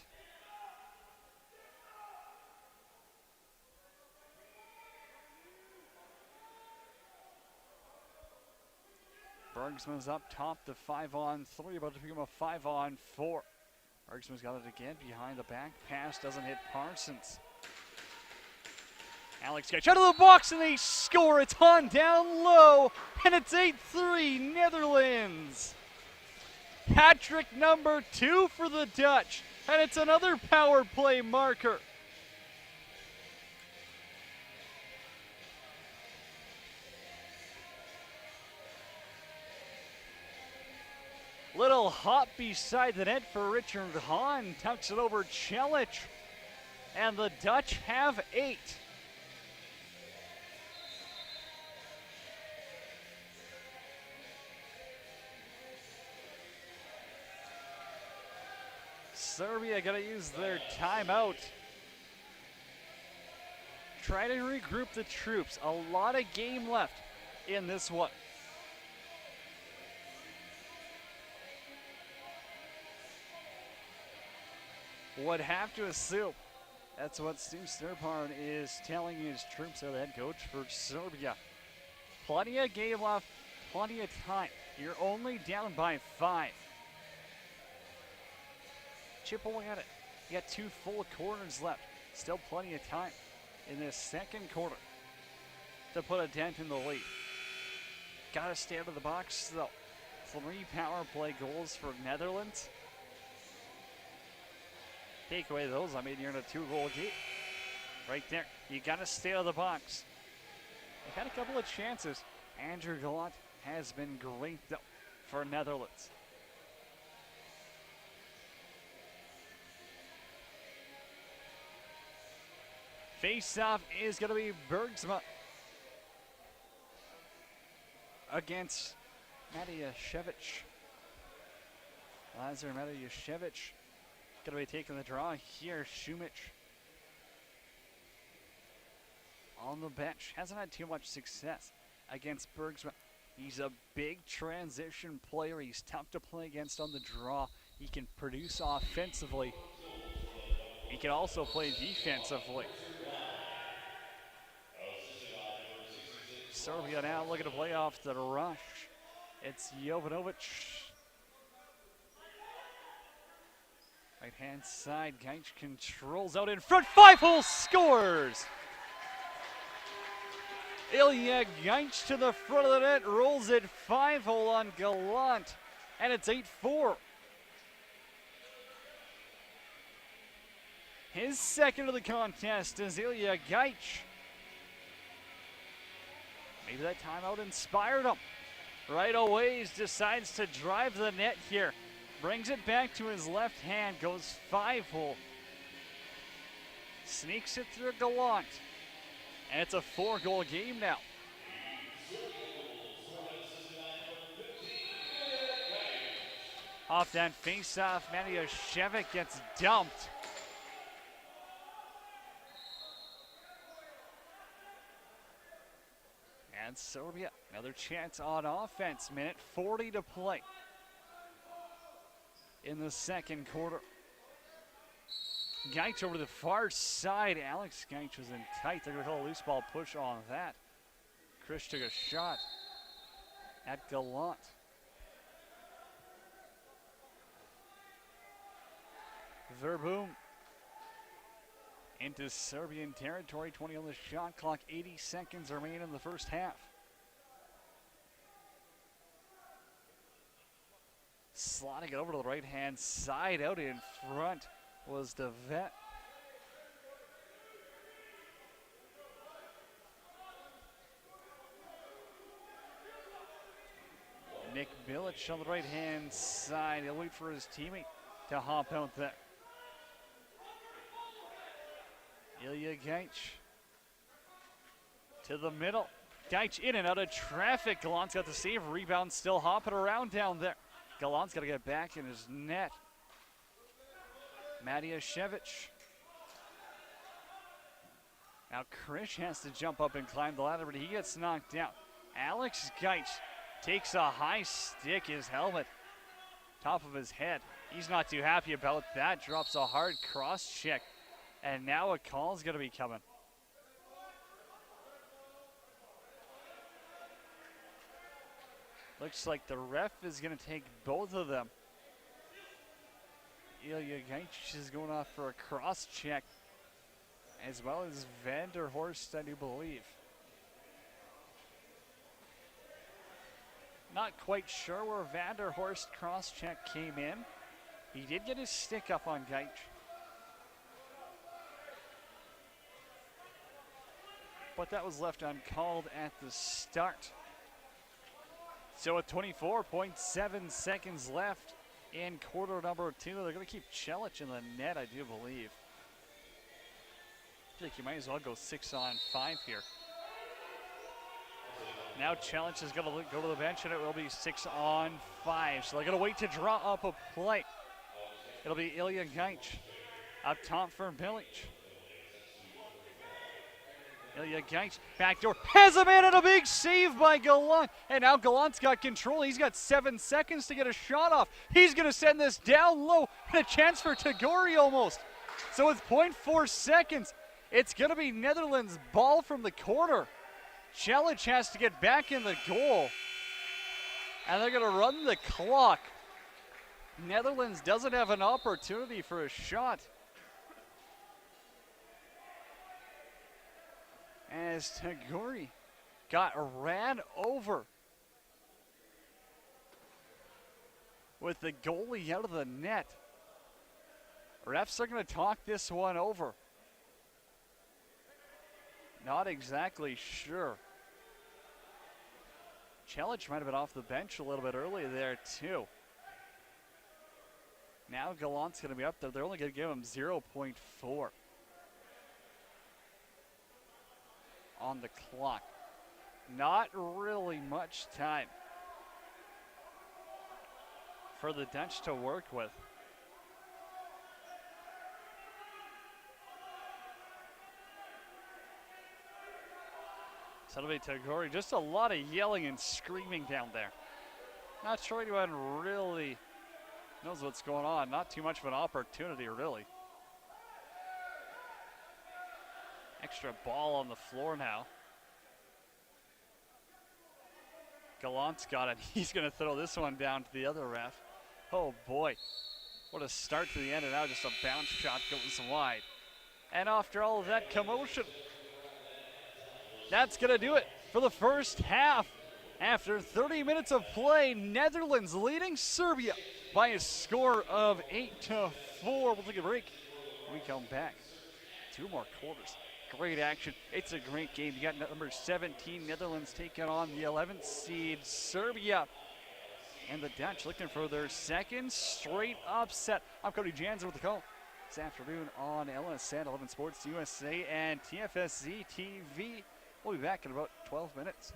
Bergsman's up top, the 5-on-3, about to become a 5-on-4. Bergsman's got it again behind the back pass, doesn't hit Parsons. Alex Geitsch out of the box, and they score. It's on down low, and it's 8-3 Netherlands. Hat-trick number 2 for the Dutch, and it's another power play marker. Little hop beside the net for Richard Hahn. Tucks it over Celic. And the Dutch have 8. Serbia gonna use their timeout. Try to regroup the troops. A lot of game left in this one. Would have to assume that's what Stu Sturpard is telling his troops, the head coach for Serbia. Plenty of game left, plenty of time. You're only down by 5. Chip away at it. You got 2 full quarters left. Still plenty of time in this second quarter to put a dent in the lead. Gotta stay out of the box though. 3 power play goals for Netherlands. Take away those, I mean, you're in a 2-goal game. Right there. You gotta stay out of the box. They've had a couple of chances. Andrew Gallant has been great though for Netherlands. Face-off is going to be Bergsma against Matijashevich. Lazar Matijashevich going to be taking the draw here. Shumic on the bench. Hasn't had too much success against Bergsma. He's a big transition player. He's tough to play against on the draw. He can produce offensively. He can also play defensively. Serbia now looking to play off the rush. It's Jovanovic. Right hand side, Gaich controls out in front. 5-hole scores! Ilya Gaich to the front of the net, rolls it 5-hole on Gallant, and it's 8-4. His second of the contest is Ilya Gaich. Maybe that timeout inspired him. Right away, he decides to drive the net here. Brings it back to his left hand, goes 5-hole. Sneaks it through Gallant. And it's a 4-goal game now. Off that face-off, Matijashevich gets dumped. And Serbia, another chance on offense. Minute 40 to play in the second quarter. Gaich over to the far side. Alex Gaich was in tight. They're going to call a loose ball push on that. Chris took a shot at Gallant. Verboom into Serbian territory, 20 on the shot clock, 80 seconds remain in the first half. Slotting it over to the right-hand side, out in front was the vet. Nick Bilic on the right-hand side. He'll wait for his teammate to hop out there. Ilya Gaich to the middle. Gaich in and out of traffic. Gallant's got the save. Rebound still hopping around down there. Gallant's got to get back in his net. Matijashevich. Now Krish has to jump up and climb the ladder, but he gets knocked down. Alex Gaich takes a high stick, his helmet, top of his head. He's not too happy about that. Drops a hard cross check. And now a call's going to be coming. Looks like the ref is going to take both of them. Ilya Gaich is going off for a cross check, as well as Vanderhorst, I do believe. Not quite sure where Vanderhorst cross check came in. He did get his stick up on Gaich. But that was left uncalled at the start. So with 24.7 seconds left in quarter number 2, they're going to keep Celic in the net, I do believe. I feel like you might as well go 6-on-5 here. Now Celic is going to go to the bench, and it will be 6-on-5. So they're going to wait to draw up a play. It'll be Ilya Gaich up top for Bilic. Ilya Gaich, backdoor, has him in, and a big save by Gallant. And now Gallant's got control. He's got 7 seconds to get a shot off. He's going to send this down low, and a chance for Taguri almost. So with 0.4 seconds, it's going to be Netherlands' ball from the corner. Celic has to get back in the goal, and they're going to run the clock. Netherlands doesn't have an opportunity for a shot, as Taguri got ran over with the goalie out of the net. Refs are going to talk this one over. Not exactly sure. Celic might have been off the bench a little bit earlier there too. Now Gallant's going to be up there. They're only going to give him 0.4 on the clock. Not really much time for the Dutch to work with. So it'll be Taguri. Just a lot of yelling and screaming down there. Not sure anyone really knows what's going on. Not too much of an opportunity, really. Extra ball on the floor now. Gallant's got it. He's going to throw this one down to the other ref. Oh boy. What a start to the end, and now just a bounce shot goes wide. And after all of that commotion, that's going to do it for the first half. After 30 minutes of play, Netherlands leading Serbia by a score of 8-4. We'll take a break when we come back. 2 more quarters. Great action. It's a great game. You got number 17, Netherlands, taking on the 11th seed, Serbia. And the Dutch looking for their second straight upset. I'm Cody Jansen with the call this afternoon on LSN, 11 Sports USA, and TFSZ TV. We'll be back in about 12 minutes.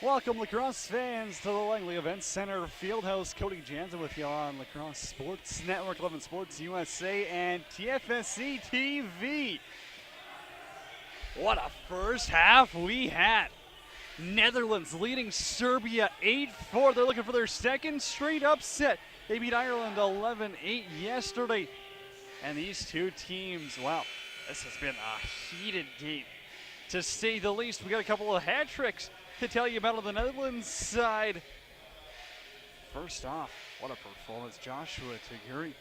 Welcome, Lacrosse fans, to the Langley Events Center Fieldhouse. Cody Jansen with you on Lacrosse Sports Network, 11 Sports USA, and TFSC TV. What a first half we had. Netherlands leading Serbia 8-4. They're looking for their second straight upset. They beat Ireland 11-8 yesterday. And these two teams, wow, this has been a heated game, to say the least. We got a couple of hat tricks to tell you about on the Netherlands side. First off, what a performance, Joshua Taguri.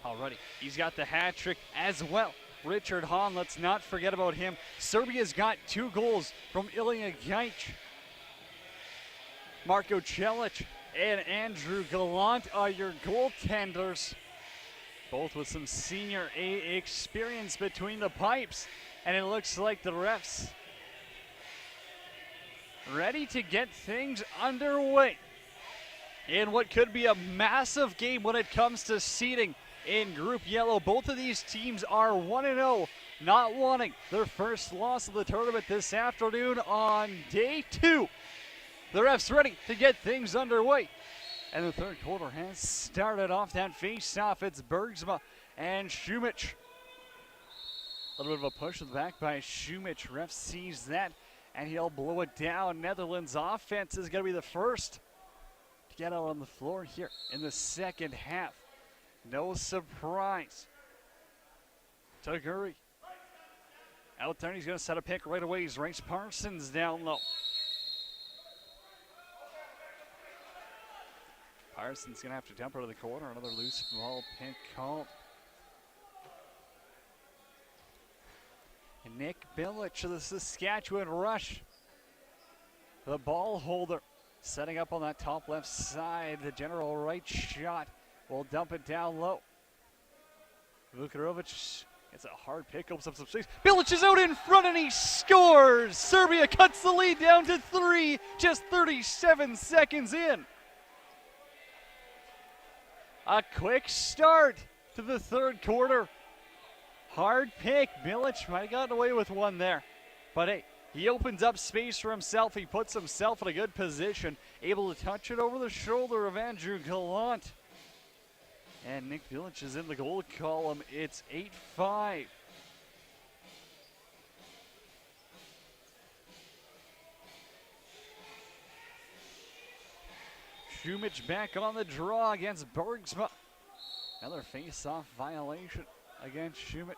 Alrighty, he's got the hat trick as well. Richard Hahn, let's not forget about him. Serbia's got 2 goals from Ilya Gaich. Marko Celic and Andrew Gallant are your goaltenders, both with some senior A experience between the pipes. And it looks like the refs ready to get things underway in what could be a massive game when it comes to seeding in Group Yellow. Both of these teams are 1-0, not wanting their first loss of the tournament this afternoon on day 2. The refs ready to get things underway. And the third quarter has started off. That face-off, it's Bergsma and Šumić. A little bit of a push to the back by Šumić. Ref sees that, and he'll blow it down. Netherlands offense is going to be the first to get out on the floor here in the second half. No surprise. Taguri out there, and he's going to set a pick right away. He's Race Parsons down low. Parsons going to have to dump her to the corner. Another loose ball pick called. And Nick Bilic of the Saskatchewan Rush, the ball holder, setting up on that top left side. The general right shot will dump it down low. Vukarovic, it's a hard pick, opens up some space. Bilic is out in front and he scores! Serbia cuts the lead down to 3, just 37 seconds in. A quick start to the third quarter. Hard pick. Milic might have gotten away with one there. But hey, he opens up space for himself. He puts himself in a good position, able to touch it over the shoulder of Andrew Gallant. And Nick Milic is in the goal column. It's 8-5. Shumich back on the draw against Bergsma. Another face-off violation against Shumich.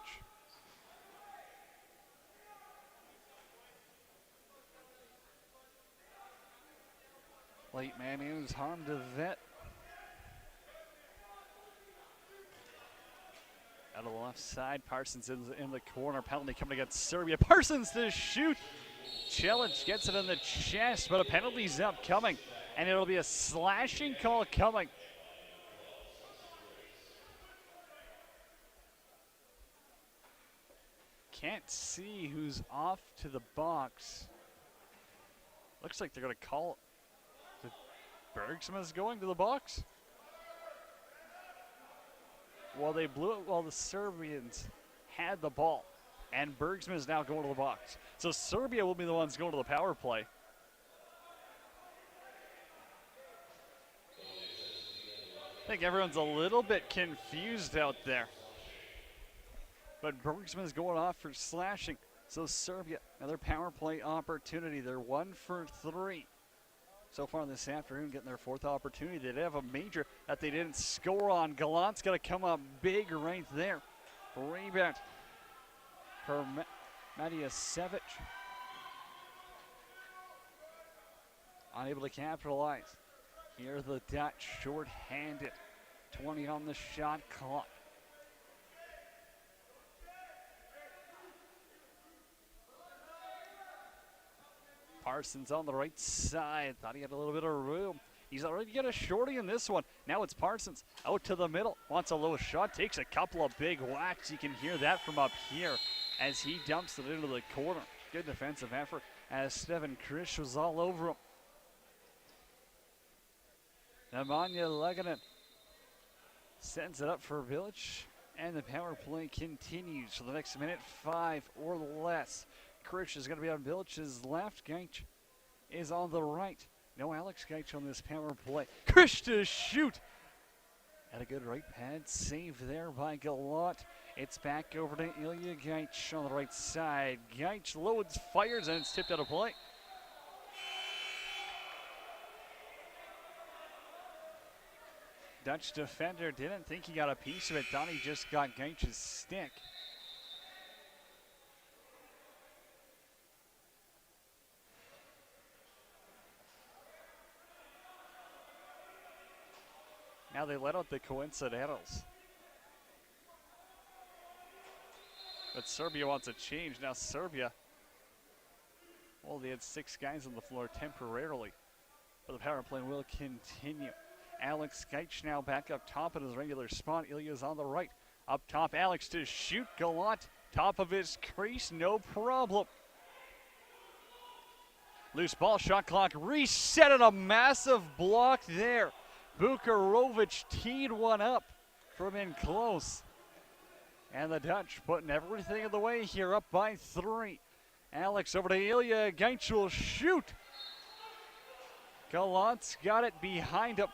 Late man who's harmed a vet. Out of the left side, Parsons in the corner. Penalty coming against Serbia. Parsons to shoot. Challenge gets it in the chest, but a penalty's upcoming. And it'll be a slashing call coming. Can't see who's off to the box. Looks like they're going to call it. Bergsma's going to the box. Well, they blew it while the Serbians had the ball. And Bergsma is now going to the box. So Serbia will be the ones going to the power play. I think everyone's a little bit confused out there. But Bergsman's going off for slashing. So Serbia, another power play opportunity. They're 1 for 3 so far this afternoon, getting their 4th opportunity. They did have a major that they didn't score on. Gallant's got to come up big right there. Rebound for Matijasevic. Unable to capitalize. Here the Dutch, short-handed. 20 on the shot clock. Parsons on the right side. Thought he had a little bit of room. He's already got a shorty in this one. Now it's Parsons out to the middle. Wants a low shot. Takes a couple of big whacks. You can hear that from up here as he dumps it into the corner. Good defensive effort as Steven Krish was all over him. Nemanja Leganen sends it up for Village, and the power play continues for the next minute, 5 or less. Krish is going to be on Village's left. Gaich is on the right. No Alex Gaich on this power play. Krish to shoot. And a good right pad save there by Gallant. It's back over to Ilya Gaich on the right side. Gaich loads, fires, and it's tipped out of play. Dutch defender didn't think he got a piece of it. Thought he just got Gaich's stick. Now they let out the coincidentals. But Serbia wants a change. Now Serbia, well, they had 6 guys on the floor temporarily. But the power play will continue. Alex Gaich now back up top in his regular spot. Ilya's on the right. Up top, Alex to shoot. Gallant, top of his crease, no problem. Loose ball, shot clock reset, and a massive block there. Bukarovic teed one up from in close. And the Dutch putting everything in the way here, up by 3. Alex over to Ilya. Gaich will shoot. Gallant's got it behind him.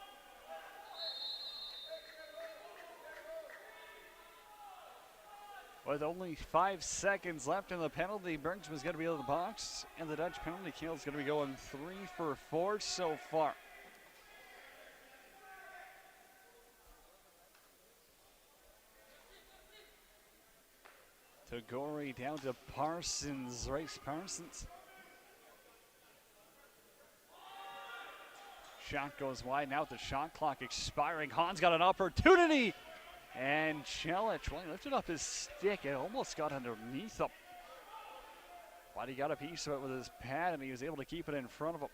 With only 5 seconds left in the penalty, Bergsman's going to be out of the box, and the Dutch penalty kill is going to be going 3 for 4 so far. Tagore down to Parsons, Race Parsons. Shot goes wide, now with the shot clock expiring. Hahn's got an opportunity. And Chelich, well, he lifted up his stick. It almost got underneath him. But he got a piece of it with his pad, and he was able to keep it in front of him.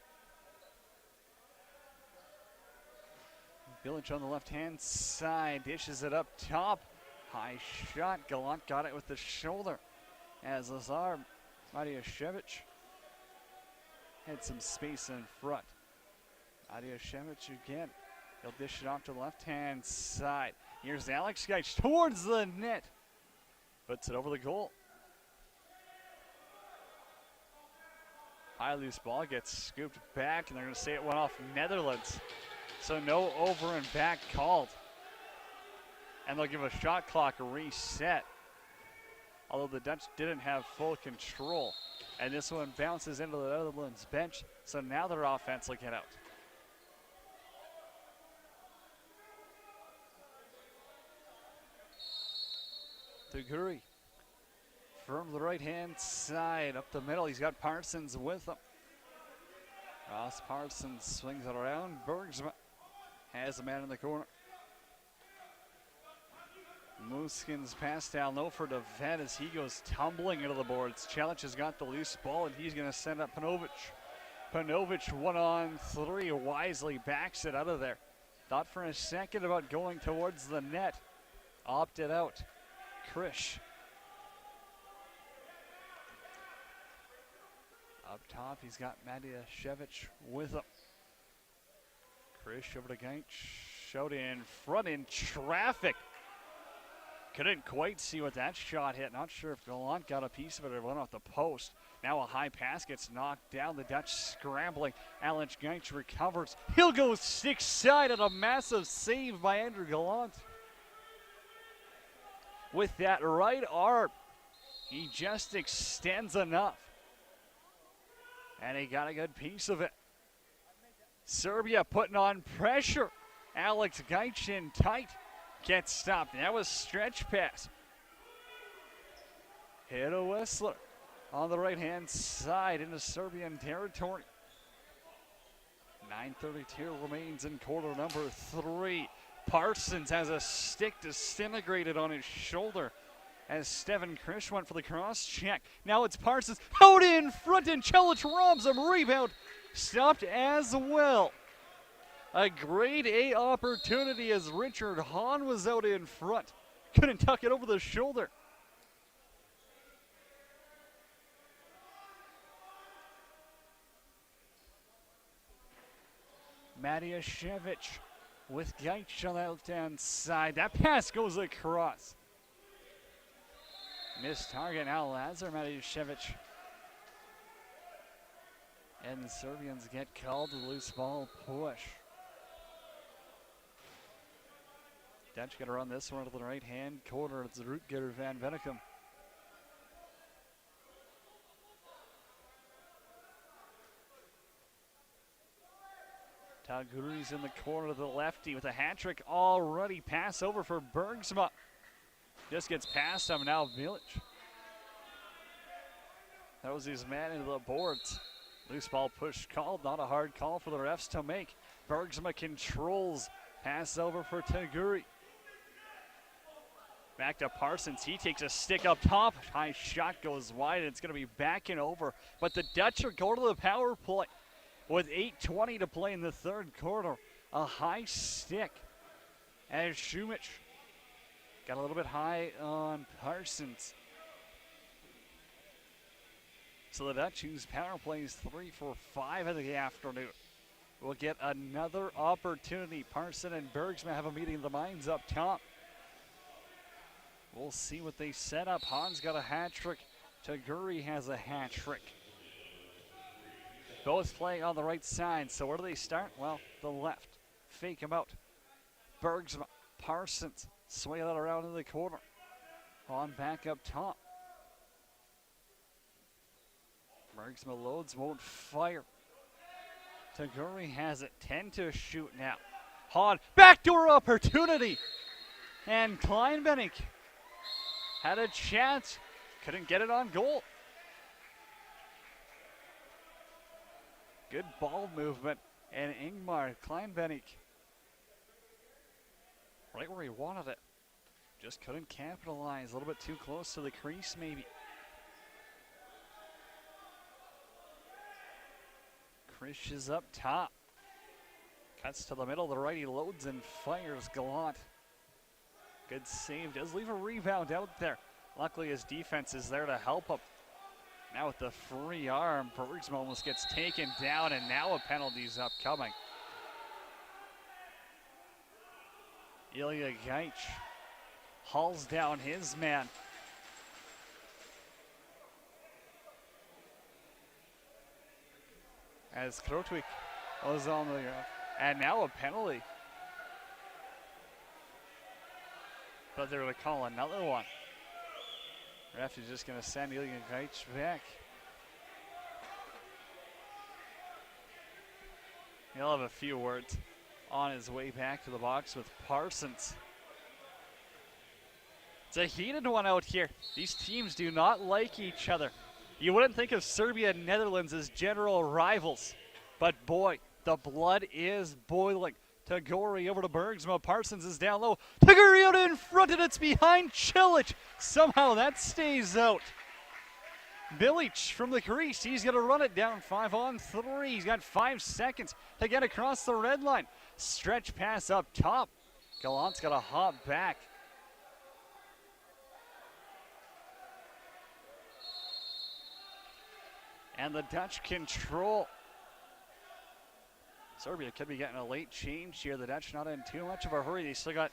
Village on the left-hand side, dishes it up top. High shot, Gallant got it with the shoulder. As Lazar Matijasevic had some space in front. Matijasevic again. He'll dish it off to the left-hand side. Here's Alex Gaich towards the net. Puts it over the goal. High loose ball gets scooped back, and they're going to say it went off Netherlands. So no over and back called. And they'll give a shot clock a reset. Although the Dutch didn't have full control. And this one bounces into the Netherlands bench, so now their offense will get out. Taguri from the right-hand side, up the middle. He's got Parsons with him. Ross Parsons swings it around. Bergsma has a man in the corner. Mooskins pass down low for DeVet as he goes tumbling into the boards. Celic has got the loose ball, and he's going to send up Panovic. Panovic 1-on-3, wisely backs it out of there. Thought for a second about going towards the net. Opted out. Krish. Up top, he's got Matijashevich with him. Krish over to Gaich. Showed in front in traffic. Couldn't quite see what that shot hit. Not sure if Gallant got a piece of it or went off the post. Now a high pass gets knocked down. The Dutch scrambling. Alex Gaich recovers. He'll go stick side and a massive save by Andrew Gallant. With that right arm, he just extends enough. And he got a good piece of it. Serbia putting on pressure. Alex Gaich in tight. Gets stopped. That was stretch pass. Hit a Whistler on the right-hand side into Serbian territory. 9:32 remains in quarter number 3. Parsons has a stick disintegrated on his shoulder as Stefan Krish went for the cross check. Now it's Parsons out in front, and Celic robs him. Rebound stopped as well. A grade A opportunity as Richard Hahn was out in front. Couldn't tuck it over the shoulder. Matijashevich with Gaich on the left-hand side. That pass goes across. Missed target now, Lazar Matijashevich. And the Serbians get called to loose ball push. Dutch got to run this one to the right-hand corner. It's Rutger van Bennekom. Taguri's in the corner to the lefty with a hat trick already. Pass over for Bergsma. Just gets past him now, Milic. That was his man into the boards. Loose ball push called, not a hard call for the refs to make. Bergsma controls. Pass over for Taguri. Back to Parsons. He takes a stick up top. High shot goes wide. It's going to be back and over. But the Dutch are going to the power play with 8:20 to play in the third quarter. A high stick as Šumic got a little bit high on Parsons. So the Dutch use power plays 3 for 5 in the afternoon. We'll get another opportunity. Parson and Bergsma have a meeting of the minds up top. We'll see what they set up. Hahn's got a hat trick. Taguri has a hat trick. Both playing on the right side. So where do they start? Well, the left. Fake him out. Bergsma, Parsons, swing that around in the corner. On back up top. Bergsma loads, won't fire. Taguri has it. 10 to shoot now. Hahn, backdoor opportunity. And Kleinbenning had a chance. Couldn't get it on goal. Good ball movement. And Ingmar Kleinbenning right where he wanted it. Just couldn't capitalize. A little bit too close to the crease maybe. Krish is up top. Cuts to the middle. The righty loads and fires. Gallant. Good save. Does leave a rebound out there. Luckily his defense is there to help him. Now with the free arm, Bergsma almost gets taken down, and now a penalty's upcoming. Ilya Gaich hauls down his man. as Krotwik was on the ground. And now a penalty. But they're going to call another one. Ref is just going to send Ilya Gaich back. He'll have a few words on his way back to the box with Parsons. It's a heated one out here. These teams do not like each other. You wouldn't think of Serbia and Netherlands as general rivals, but boy, the blood is boiling. Tagori over to Bergsma. Parsons is down low. Tagori out in front, and it's behind Cilic. Somehow that stays out. Bilic from the crease. He's going to run it down 5-on-3. He's got 5 seconds to get across the red line. Stretch pass up top. Gallant's got to hop back. And the Dutch control. Serbia could be getting a late change here. The Dutch not in too much of a hurry. They still got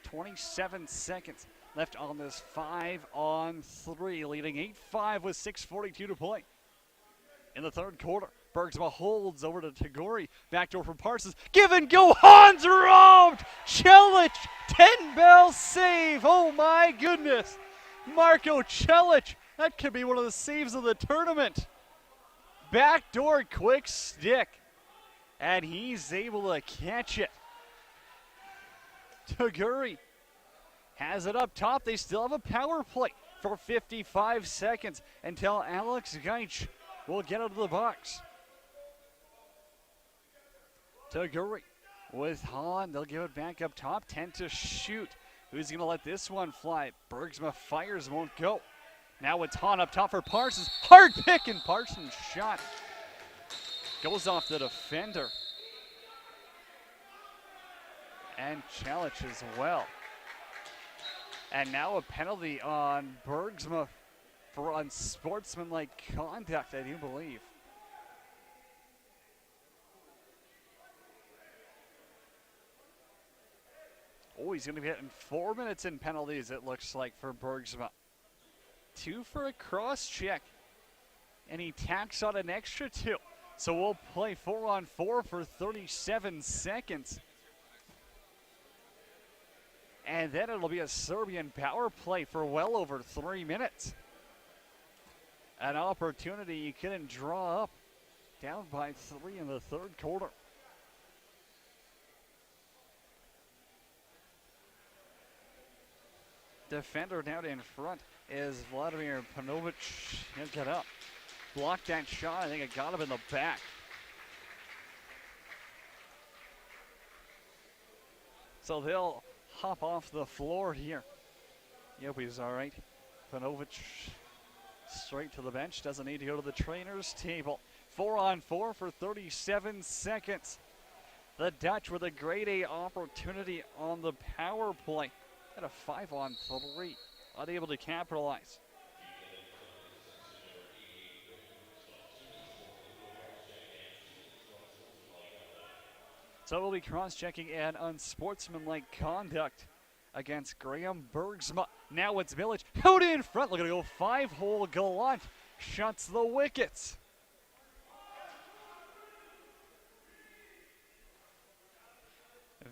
27 seconds left on this 5-on-3, leading 8-5 with 6:42 to play. In the third quarter, Bergsma holds over to Tagori. Backdoor from Parsons. Give and go. Hans robbed. Cilic, 10-bell save. Oh my goodness. Marko Cilic. That could be one of the saves of the tournament. Backdoor quick stick. And he's able to catch it. Taguri has it up top. They still have a power play for 55 seconds until Alex Gaich will get out of the box. Taguri with Hahn. They'll give it back up top. 10 to shoot. Who's going to let this one fly? Bergsma fires, won't go. Now it's Hahn up top for Parsons. Hard pick, and Parsons' shot goes off the defender. And Cilic as well. And now a penalty on Bergsma for unsportsmanlike conduct, I do believe. Oh, he's going to be hitting 4 minutes in penalties, it looks like, for Bergsma. 2 for a cross check. And he tacks on an extra 2. So we'll play 4-on-4 for 37 seconds. And then it'll be a Serbian power play for well over 3 minutes. An opportunity you couldn't draw up. Down by 3 in the third quarter. Defender down in front is Vladimir Panovic. He'll get up. Blocked that shot. I think it got him in the back. So they'll hop off the floor here. Yep, he's all right. Panovic straight to the bench. Doesn't need to go to the trainer's table. 4-on-4 for 37 seconds. The Dutch with a grade A opportunity on the power play. At a 5-on-3. Unable to capitalize. So we'll be cross-checking an unsportsmanlike conduct against Graham Bergsma. Now it's Village out in front. Looking to go 5-hole. Gallant shuts the wickets.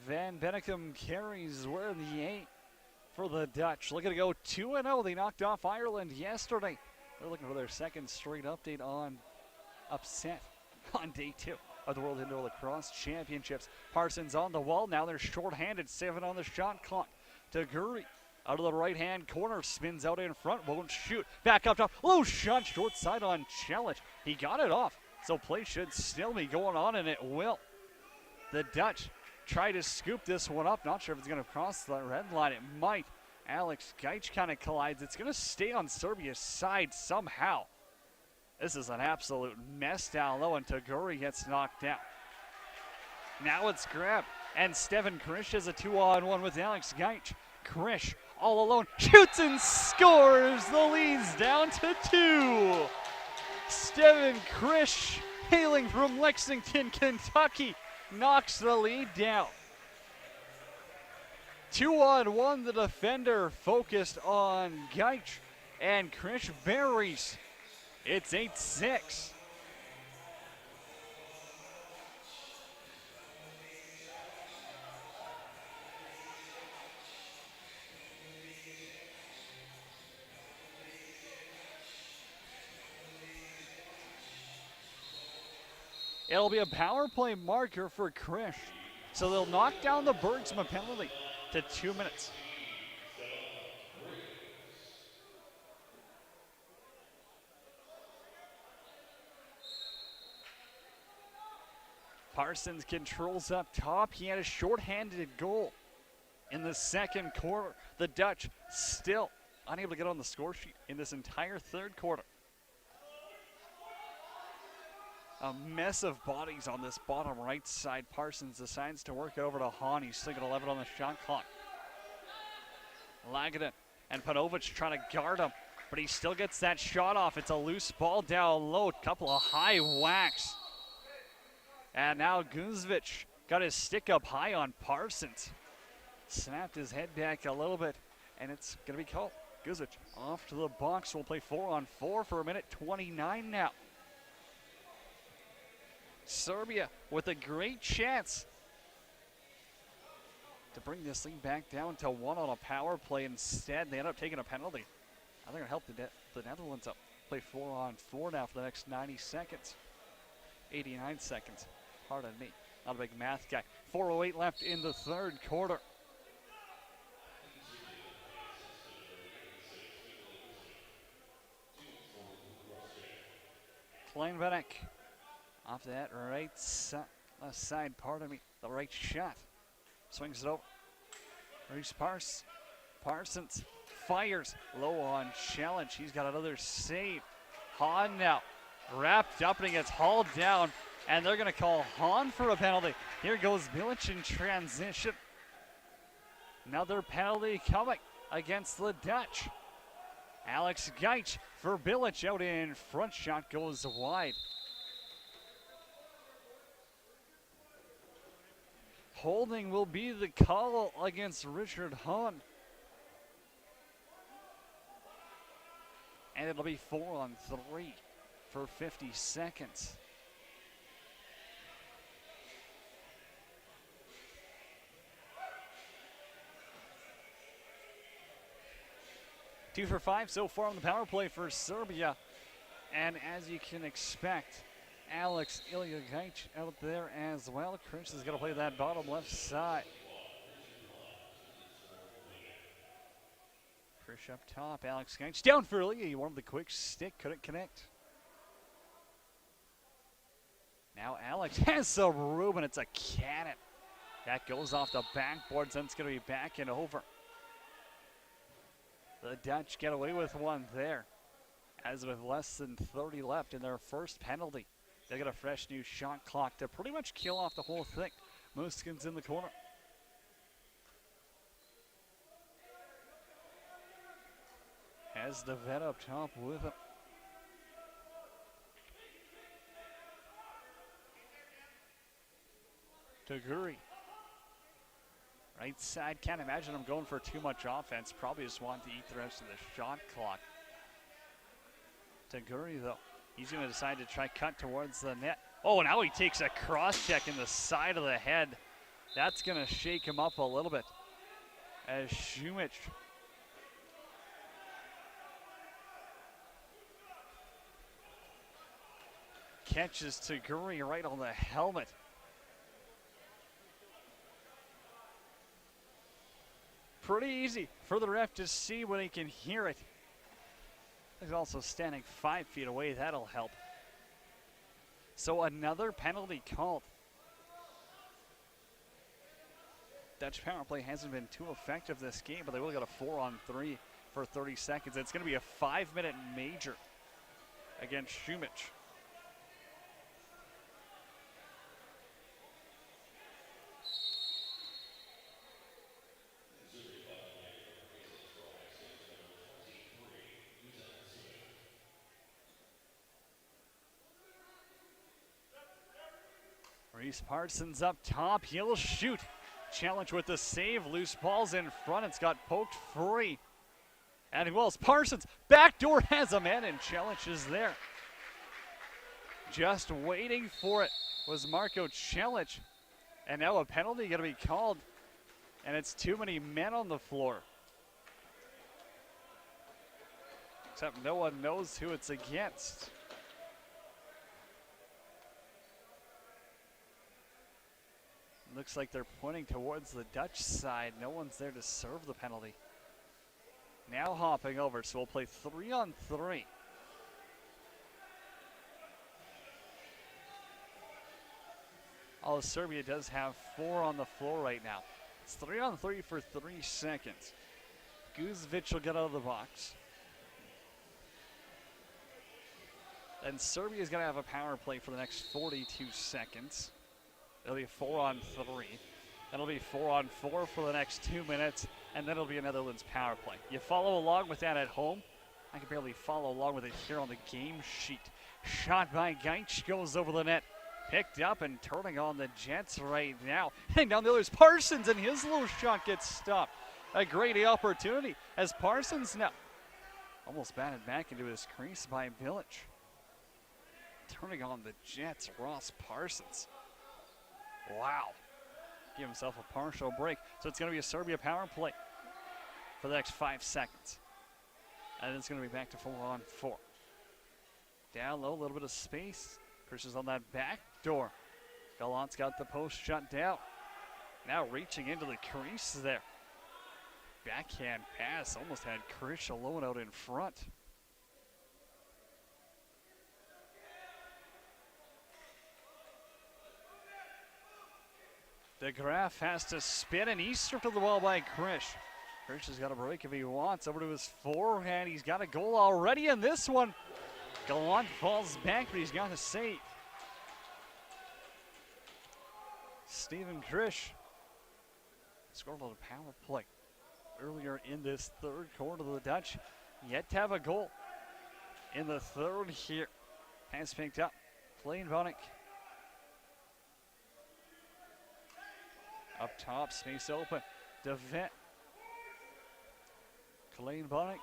Van Bennekum carries where the 8 for the Dutch. Looking to go 2-0. They knocked off Ireland yesterday. They're looking for their second straight upset on day 2 of the World Indoor Lacrosse Championships. Parsons on the wall. Now they're short-handed. 7 on the shot clock. Taguri out of the right-hand corner. Spins out in front. Won't shoot. Back up top. Low shot. Short side on Cilic. He got it off. So play should still be going on, and it will. The Dutch try to scoop this one up. Not sure if it's going to cross the red line. It might. Alex Gaich kind of collides. It's going to stay on Serbia's side somehow. This is an absolute mess down low, and Taguri gets knocked out. Now it's grabbed, and Steven Krish has a 2-on-1 with Alex Gaich. Krish all alone, shoots and scores. The lead's down to 2. Steven Krish, hailing from Lexington, Kentucky, knocks the lead down. 2-on-1, the defender focused on Gaich, and Krish buries. It's 8-6. It'll be a power play marker for Krish. So they'll knock down the Bergsma penalty to 2 minutes. Parsons controls up top. He had a shorthanded goal in the second quarter. The Dutch still unable to get on the score sheet in this entire third quarter. A mess of bodies on this bottom right side. Parsons decides to work it over to Hahn. He's still got 11 on the shot clock. Lagaden and Panovic trying to guard him, but he still gets that shot off. It's a loose ball down low. Couple of high whacks. And now Guzvic got his stick up high on Parsons. Snapped his head back a little bit, and it's going to be called. Guzvic off to the box. We'll play 4-on-4 for a minute 29 now. Serbia with a great chance to bring this lead back down to 1 on a power play. Instead, they end up taking a penalty. I think it'll help the Netherlands up. Play 4-on-4 now for the next 90 seconds. 89 seconds. Pardon me. Not a big math guy. 4:08 left in the third quarter. Kleinbenek off that right left side, pardon me, the right shot. Swings it over. Reese Parsons fires low on challenge. He's got another save. Hahn now wrapped up and he gets hauled down, and they're going to call Hahn for a penalty. Here goes Bilic in transition. Another penalty coming against the Dutch. Alex Geich for Bilic out in front. Shot goes wide. Holding will be the call against Richard Hahn. And it'll be 4-on-3 for 50 seconds. Two for 5 so far on the power play for Serbia. And as you can expect, Alex Ilyagic out there as well. Chris is going to play that bottom left side. Chris up top, Alex Geich down for Ilya. He wanted the quick stick, couldn't connect. Now Alex has a Ruben, it's a cannon. That goes off the backboards, and it's going to be back and over. The Dutch get away with one there, as with less than 30 left in their first penalty. They get a fresh new shot clock to pretty much kill off the whole thing. Muskin's in the corner. Has the vet up top with him. Taguri. Right side, can't imagine him going for too much offense. Probably just wanted to eat the rest of the shot clock. Taguri, though, he's going to decide to try cut towards the net. Oh, now he takes a cross check in the side of the head. That's going to shake him up a little bit. As Šumić catches Taguri right on the helmet. Pretty easy for the ref to see when he can hear it. He's also standing 5 feet away. That'll help. So another penalty called. Dutch power play hasn't been too effective this game, but they will get a 4-on-3 for 30 seconds. It's going to be a 5-minute major against Šumić. Reese Parsons up top, he'll shoot. Challenge with the save, loose balls in front, it's got poked free. And he wills, Parsons, backdoor has a man, and challenge is there. Just waiting for it was Marco Celic. And now a penalty gonna be called, and it's too many men on the floor. Except no one knows who it's against. Looks like they're pointing towards the Dutch side. No one's there to serve the penalty. Now hopping over, so we'll play 3-on-3. Although Serbia does have 4 on the floor right now. It's 3-on-3 for 3 seconds. Guzvic will get out of the box. And Serbia's going to have a power play for the next 42 seconds. It'll be 4-on-3. Then it'll be 4-on-4 for the next 2 minutes, and then it'll be a Netherlands power play. You follow along with that at home. I can barely follow along with it here on the game sheet. Shot by Gaich goes over the net. Picked up and turning on the Jets right now. And down the other is Parsons, and his little shot gets stopped. A great opportunity as Parsons now almost batted back into his crease by Bilic. Turning on the Jets, Ross Parsons. Wow. Give himself a partial break. So it's going to be a Serbia power play for the next 5 seconds. And it's going to be back to 4-on-4. Down low, a little bit of space. Chris is on that back door. Gallant's got the post shut down. Now reaching into the crease there. Backhand pass, almost had Krish alone out in front. De Graaf has to spin, and he's stripped of the ball by Krish. Krish has got a break if he wants. Over to his forehand. He's got a goal already in this one. Gallant falls back, but he's got to save. Stephen Krish scored on a power play earlier in this third quarter. The Dutch yet to have a goal in the third here. Pass picked up. Plain Bonnick. Up top, space open. DeVet. Klein Bonnick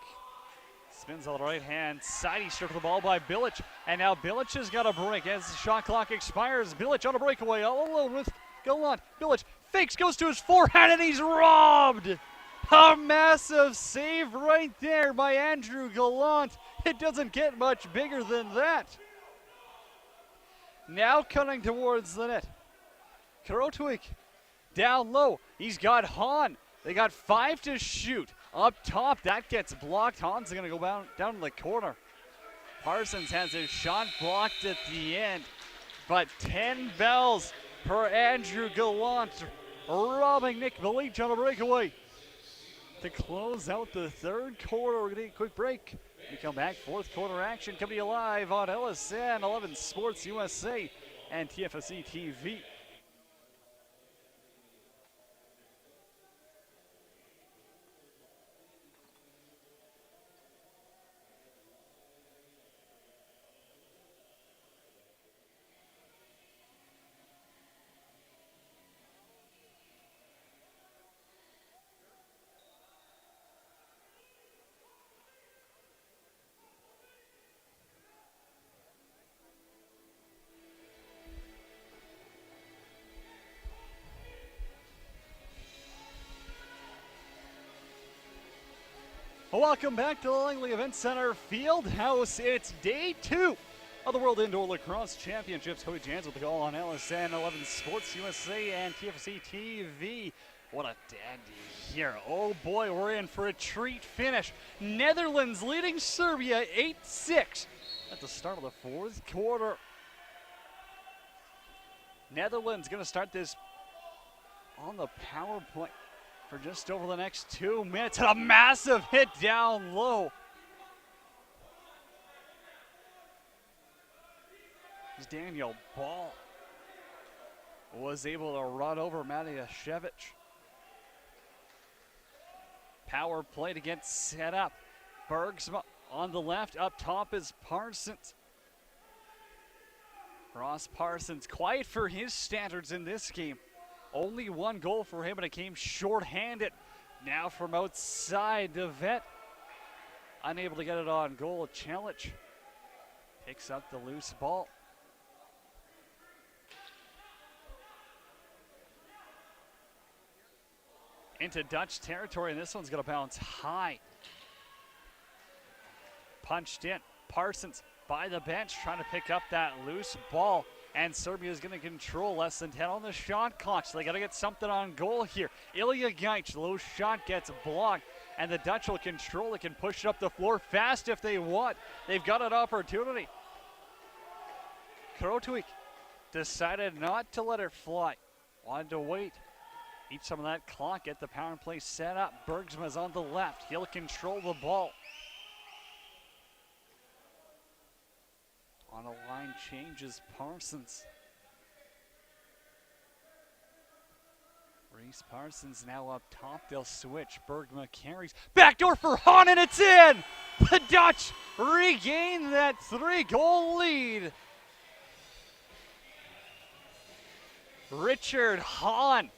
spins on the right hand side. He stripped the ball by Bilic. And now Bilic has got a break as the shot clock expires. Bilic on a breakaway all alone with Gallant. Bilic fakes, goes to his forehand, and he's robbed. A massive save right there by Andrew Gallant. It doesn't get much bigger than that. Now cutting towards the net. Karotwik down low. He's got Hahn. They got 5 to shoot. Up top, that gets blocked. Hahn's going to go down in the corner. Parsons has his shot blocked at the end. But 10 bells for Andrew Gallant, robbing Nick Bilic on a breakaway. To close out the third quarter, we're going to take a quick break. We come back, fourth quarter action coming to you live on LSN 11 Sports USA and TFSC TV. Welcome back to the Langley Event Center Fieldhouse. It's day 2 of the World Indoor Lacrosse Championships. Cody Jans with the call on LSN 11 Sports USA and TFC TV. What a dandy here. Oh boy, we're in for a treat finish. Netherlands leading Serbia 8-6 at the start of the fourth quarter. Netherlands going to start this on the power play for just over the next 2 minutes, and a massive hit down low. As Daniel Ball was able to run over Matijashevich. Power play to get set up. Bergsma on the left, up top is Parsons. Ross Parsons, quiet for his standards in this game. Only 1 goal for him, and it came short-handed. Now from outside, DeVet unable to get it on goal. Challenge picks up the loose ball. Into Dutch territory, and this one's going to bounce high. Punched in. Parsons by the bench trying to pick up that loose ball. And Serbia is going to control less than 10 on the shot clock, so they got to get something on goal here. Ilya Gaich, low shot gets blocked, and the Dutch will control it, can push it up the floor fast if they want. They've got an opportunity. Krotwijk decided not to let it fly. Wanted to wait. Eat some of that clock, get the power play set up. Bergsma's on the left. He'll control the ball. On a line change is Parsons. Reese Parsons now up top. They'll switch. Bergma carries. Backdoor for Hahn, and it's in! The Dutch regain that 3-goal lead. Richard Hahn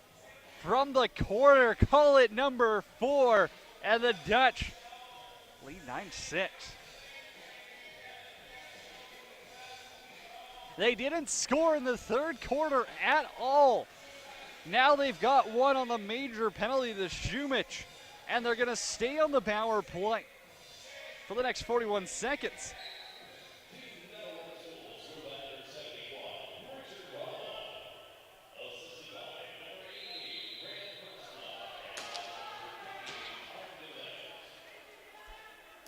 from the corner. Call it number 4. And the Dutch lead 9-6. They didn't score in the third quarter at all. Now they've got one on the major penalty to Šumić, and they're going to stay on the power play for the next 41 seconds.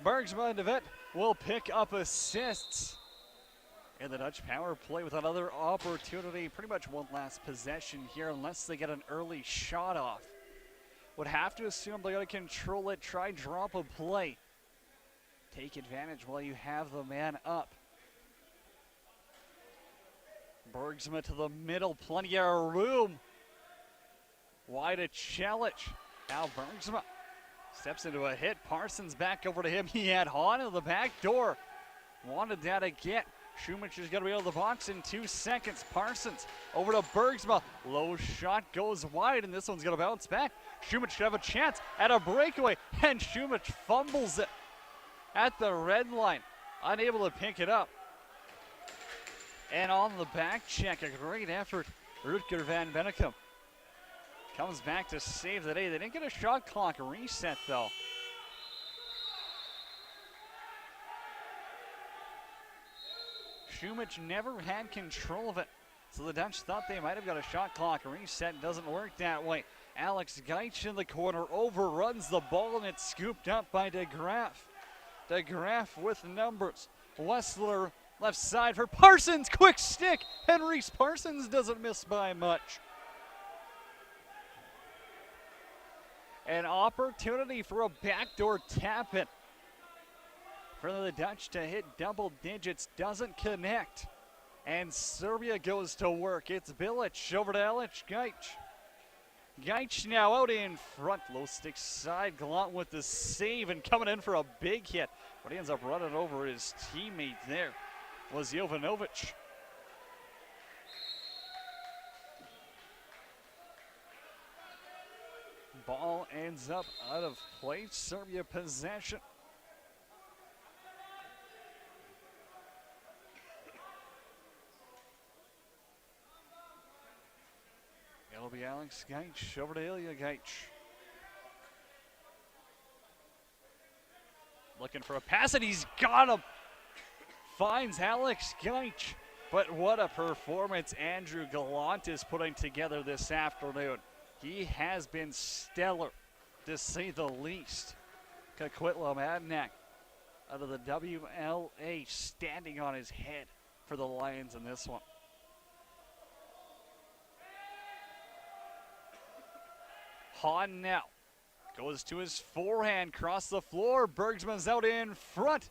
Bergsma and DeVet will pick up assists. And the Dutch power play with another opportunity. Pretty much one last possession here unless they get an early shot off. Would have to assume they're going to control it, try drop a play. Take advantage while you have the man up. Bergsma to the middle, plenty of room. Wide a challenge. Now Bergsma steps into a hit. Parsons back over to him. He had Hahn in the back door. Wanted that again. Šumić is going to be out of the box in 2 seconds. Parsons over to Bergsma. Low shot goes wide, and this one's going to bounce back. Šumić should have a chance at a breakaway, and Šumić fumbles it at the red line. Unable to pick it up. And on the back check, a great effort. Rutger van Bennekom comes back to save the day. They didn't get a shot clock reset, though. Šumić never had control of it, so the Dutch thought they might have got a shot clock reset. Doesn't work that way. Alex Gaich in the corner overruns the ball, and it's scooped up by De Graaf. De Graaf with numbers. Wessler left side for Parsons. Quick stick, and Reese Parsons doesn't miss by much. An opportunity for a backdoor tap-in. For the Dutch to hit double digits, doesn't connect. And Serbia goes to work. It's Bilic over to Alex Gaich. Gaich now out in front. Low stick side. Gallant with the save and coming in for a big hit. But he ends up running over his teammate there. Was Jovanovic. Ball ends up out of play. Serbia possession. It'll be Alex Gaich over to Ilya Gaich. Looking for a pass, and he's got him. Finds Alex Gaich. But what a performance Andrew Gallant is putting together this afternoon. He has been stellar, to say the least. Kakwitla Madnak out of the WLA standing on his head for the Lions in this one. Hahn now goes to his forehand, cross the floor. Bergsman's out in front.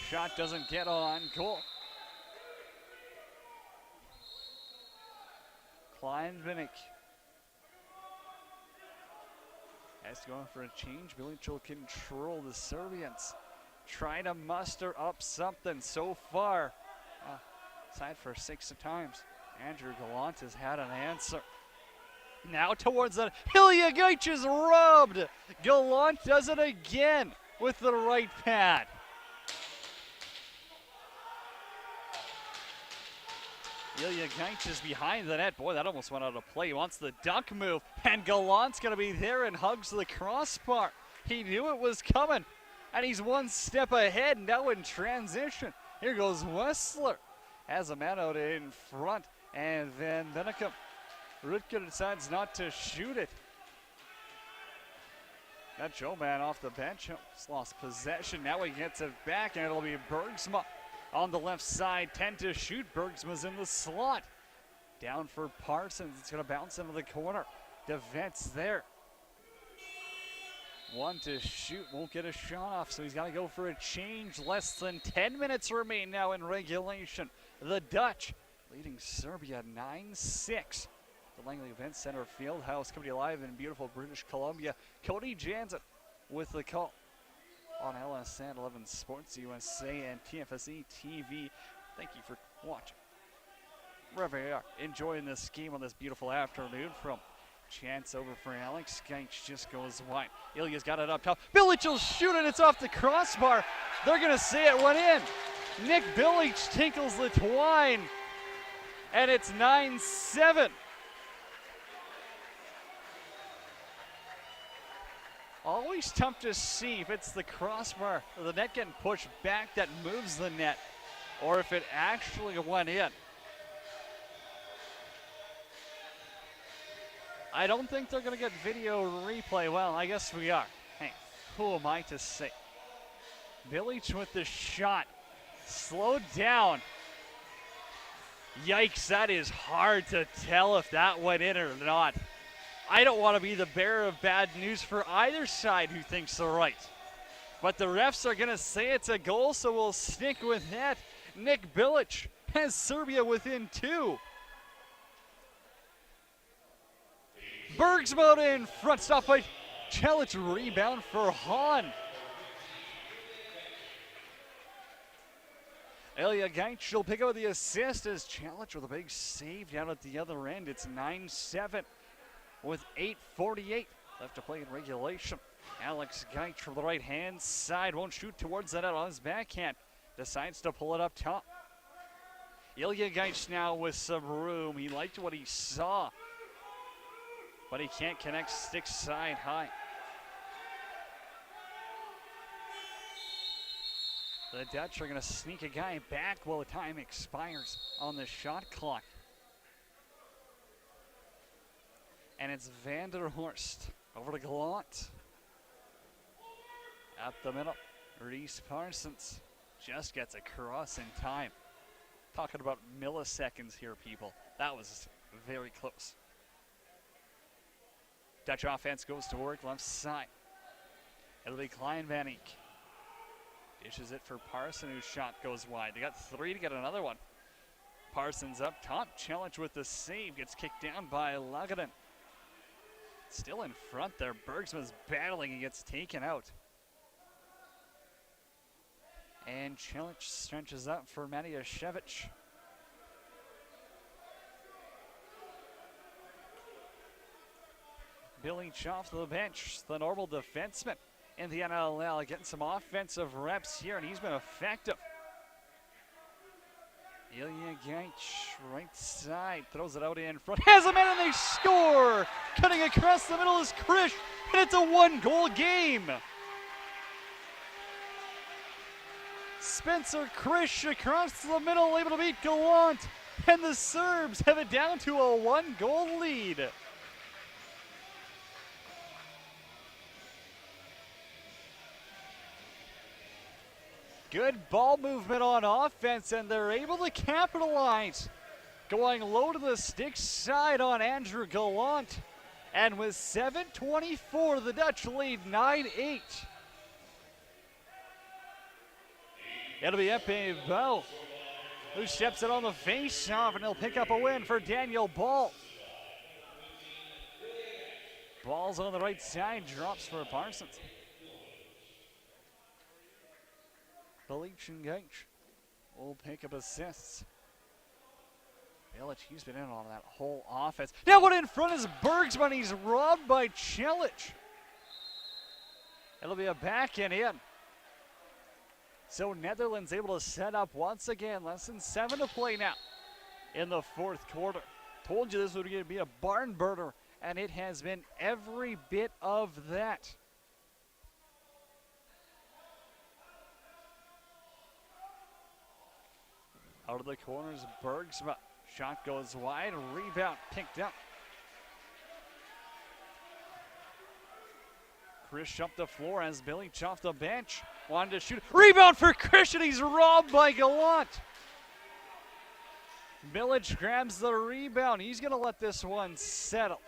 Shot doesn't get on goal. Kleinvinnik has to go for a change. Bilic will control the Serbians. Trying to muster up something so far. Aside for 6 times. Andrew Gallant has had an answer. Now towards the Ilya Gaich is robbed. Gallant does it again with the right pad. Ilya Gaich is behind the net. Boy, that almost went out of play. He wants the duck move, and Gallant's going to be there and hugs the crossbar. He knew it was coming, and he's one step ahead now in transition. Here goes Wessler. has a man out in front, and then Rutger decides not to shoot it. Got Joe Man off the bench, just lost possession. Now he gets it back, and it'll be Bergsma on the left side. 10 to shoot. Bergsma's in the slot. Down for Parsons. It's going to bounce into the corner. Defense there. 1 to shoot. Won't get a shot off, so he's got to go for a change. Less than 10 minutes remain now in regulation. The Dutch leading Serbia 9-6. The Langley Event Center Fieldhouse coming to you live in beautiful British Columbia. Cody Jansen with the call on LSN 11 Sports USA and TFSE TV. Thank you for watching. Wherever you are, enjoying this game on this beautiful afternoon. From chance over for Alex. Gaich just goes wide. Ilya's got it up top. Bilic will shoot it. It's off the crossbar. They're going to say it went in. Nick Bilic tinkles the twine. And it's 9-7. Always tough to see if it's the crossbar or the net getting pushed back that moves the net, or if it actually went in. I don't think they're going to get video replay. Well, I guess we are. Hey, who am I to say? Bilic with the shot. Slowed down. Yikes, that is hard to tell if that went in or not. I don't want to be the bearer of bad news for either side who thinks they're right. But the refs are going to say it's a goal, so we'll stick with that. Nick Bilic has Serbia within 2. Bergsma in front, stop by Celic, rebound for Hahn. Ilya Gaich will pick up the assist as Celic with a big save down at the other end. It's 9-7 with 8:48 left to play in regulation. Alex Gaich from the right-hand side won't shoot towards the net on his backhand. Decides to pull it up top. Ilya Gaich now with some room. He liked what he saw, but he can't connect. Stick side high. The Dutch are going to sneak a guy back while the time expires on the shot clock. And it's Vanderhorst over to Gallant. Up the middle, Reese Parsons just gets across in time. Talking about milliseconds here, people. That was very close. Dutch offense goes to work left side. It'll be Klein Van Eyck. Dishes it for Parson, whose shot goes wide. They got 3 to get another one. Parsons up top. Challenge with the save. Gets kicked down by Laganen. Still in front there. Bergsma's battling. He gets taken out. And Celic stretches up for Matijashevich. Bilic off the bench, the normal defenseman in the NLL, getting some offensive reps here, and he's been effective. Ilya Gaich, right side, throws it out in front, has a man, and they score! Cutting across the middle is Krish, and it's a 1-goal game. Spencer Krish across the middle, able to beat Gallant, and the Serbs have it down to a 1-goal lead. Good ball movement on offense, and they're able to capitalize. Going low to the stick side on Andrew Gallant. And with 7:24, the Dutch lead 9-8. It'll be Epe Bell who steps it on the face-off, and he'll pick up a win for Daniel Ball. Ball's on the right side, drops for Parsons. Bilic and Gaich will pick up assists. Bilic, he's been in on that whole offense. Now what in front is Bergsma, and he's robbed by Celic. It'll be a back and in. So Netherlands able to set up once again. Less than 7 to play now in the 4th quarter. Told you this was going to be a barn burner, and it has been every bit of that. Out of the corners, Bergsma. Shot goes wide, rebound picked up. Chris up the floor as Billy off the bench. Wanted to shoot. Rebound for Christian. He's robbed by Gallant. Milic grabs the rebound. He's going to let this one settle.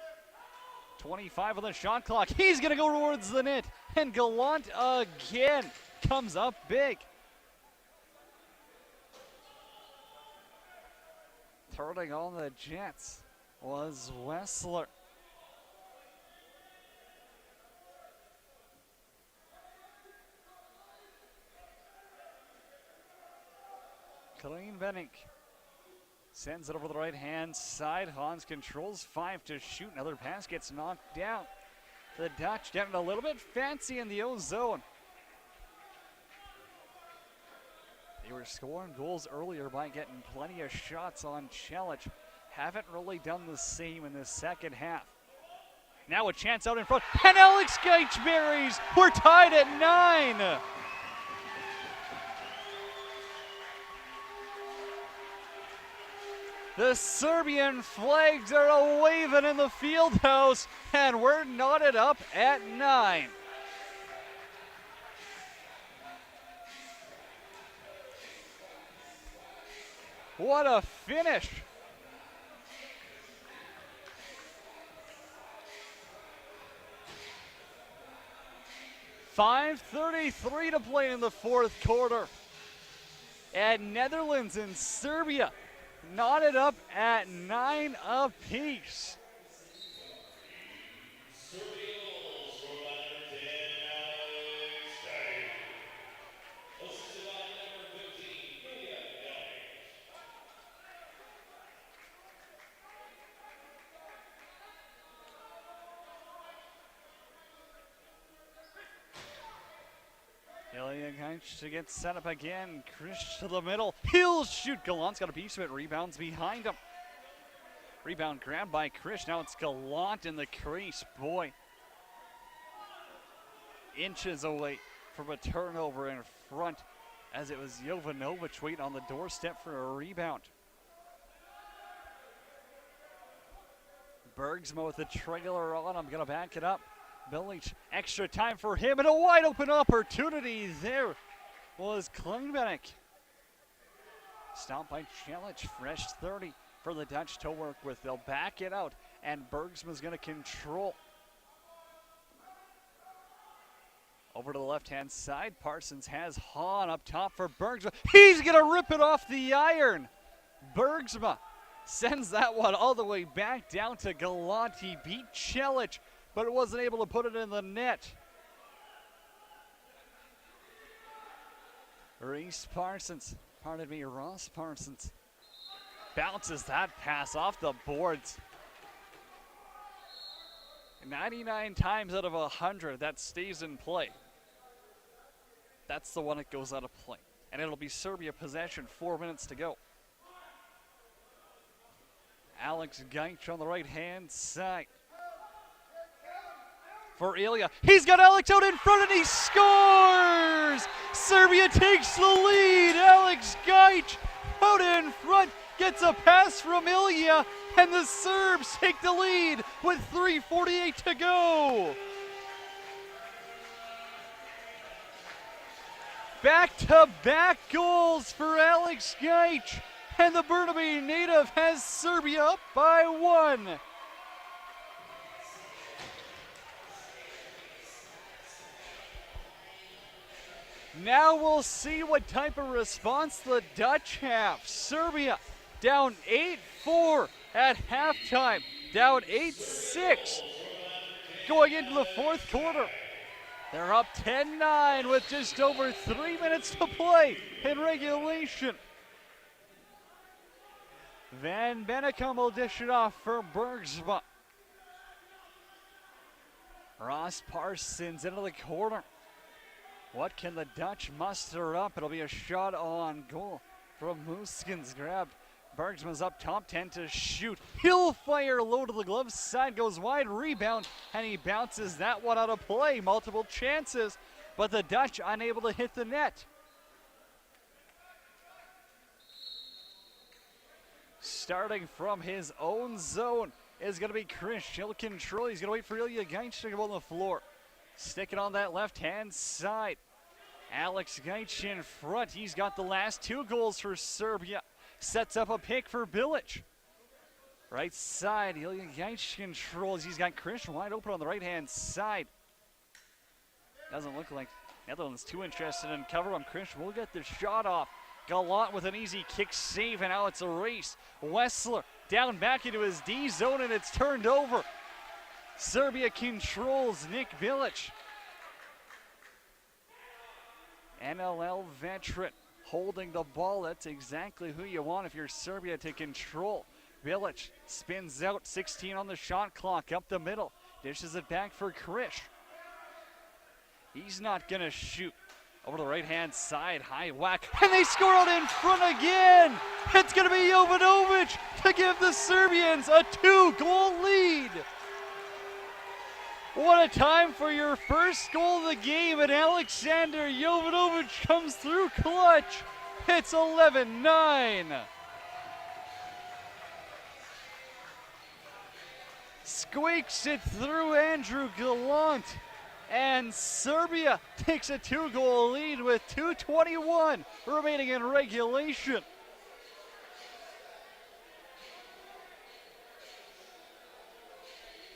25 on the shot clock. He's going to go towards the net. And Gallant again comes up big. Turning on the Jets was Wessler. Kleinvenink sends it over the right hand side. Hans controls 5 to shoot. Another pass gets knocked down. The Dutch getting a little bit fancy in the O zone. They were scoring goals earlier by getting plenty of shots on Celic. Haven't really done the same in the second half. Now a chance out in front, and Alex Gaich buries. We're tied at 9. The Serbian flags are waving in the field house, and we're knotted up at 9. What a finish. .5:33 to play in the fourth quarter. And Netherlands and Serbia knotted up at 9 apiece. Ilya Gaich to get set up again. Chris to the middle. He'll shoot. Gallant's got a piece of it. Rebounds behind him. Rebound grabbed by Chris. Now it's Gallant in the crease. Boy. Inches away from a turnover in front as it was Jovanovic waiting on the doorstep for a rebound. Bergsma with the trailer on. I'm going to back it up. Bilic, extra time for him, and a wide open opportunity there was Kleinvenink. Stopped by Celic, fresh 30 for the Dutch to work with. They'll back it out, and Bergsma's going to control. Over to the left-hand side, Parsons has Hahn up top for Bergsma. He's going to rip it off the iron. Bergsma sends that one all the way back down to Gallant. He beat Celic, but wasn't able to put it in the net. Ross Parsons bounces that pass off the boards. 99 times out of 100 that stays in play. That's the one that goes out of play. And it'll be Serbia possession, 4 minutes to go. Alex Gaich on the right-hand side. For Ilya, he's got Alex out in front and he scores! Serbia takes the lead. Alex Gaich out in front, gets a pass from Ilya, and the Serbs take the lead with 3:48 to go. Back-to-back goals for Alex Gaich, and the Burnaby native has Serbia up by 1. Now we'll see what type of response the Dutch have. Serbia down 8-4 at halftime, down 8-6 going into the fourth quarter. They're up 10-9 with just over 3 minutes to play in regulation. Van Bennekom will dish it off for Bergsma. Ross Parsons into the corner. What can the Dutch muster up? It'll be a shot on goal from Mooskens. Grabbed. Bergsma's up top, 10 to shoot. He'll fire low to the glove side, goes wide, rebound, and he bounces that one out of play. Multiple chances, but the Dutch unable to hit the net. starting from his own zone, is going to be Chris. He'll control. He's going to wait for Ilya Gaich to go on the floor. Stick it on that left-hand side. Alex Gaich in front. He's got the last 2 goals for Serbia. Sets up a pick for Bilic. Right side, Ilya Gaich controls. He's got Chris wide open on the right-hand side. Doesn't look like Netherlands too interested in cover him. Chris will get the shot off. Gallant with an easy kick save, and now it's a race. Wessler down back into his D zone, and it's turned over. Serbia controls Nick Bilic. NLL veteran holding the ball. That's exactly who you want if you're Serbia to control. Bilic spins out, 16 on the shot clock, up the middle. Dishes it back for Krish. He's not gonna shoot. Over the right-hand side, high whack, and they score out in front again! It's gonna be Jovanovic to give the Serbians a 2-goal lead! What a time for your first goal of the game, and Alexander Jovanovic comes through clutch. It's 11-9. Squeaks it through Andrew Gallant. And Serbia takes a 2-goal lead with 2:21 remaining in regulation.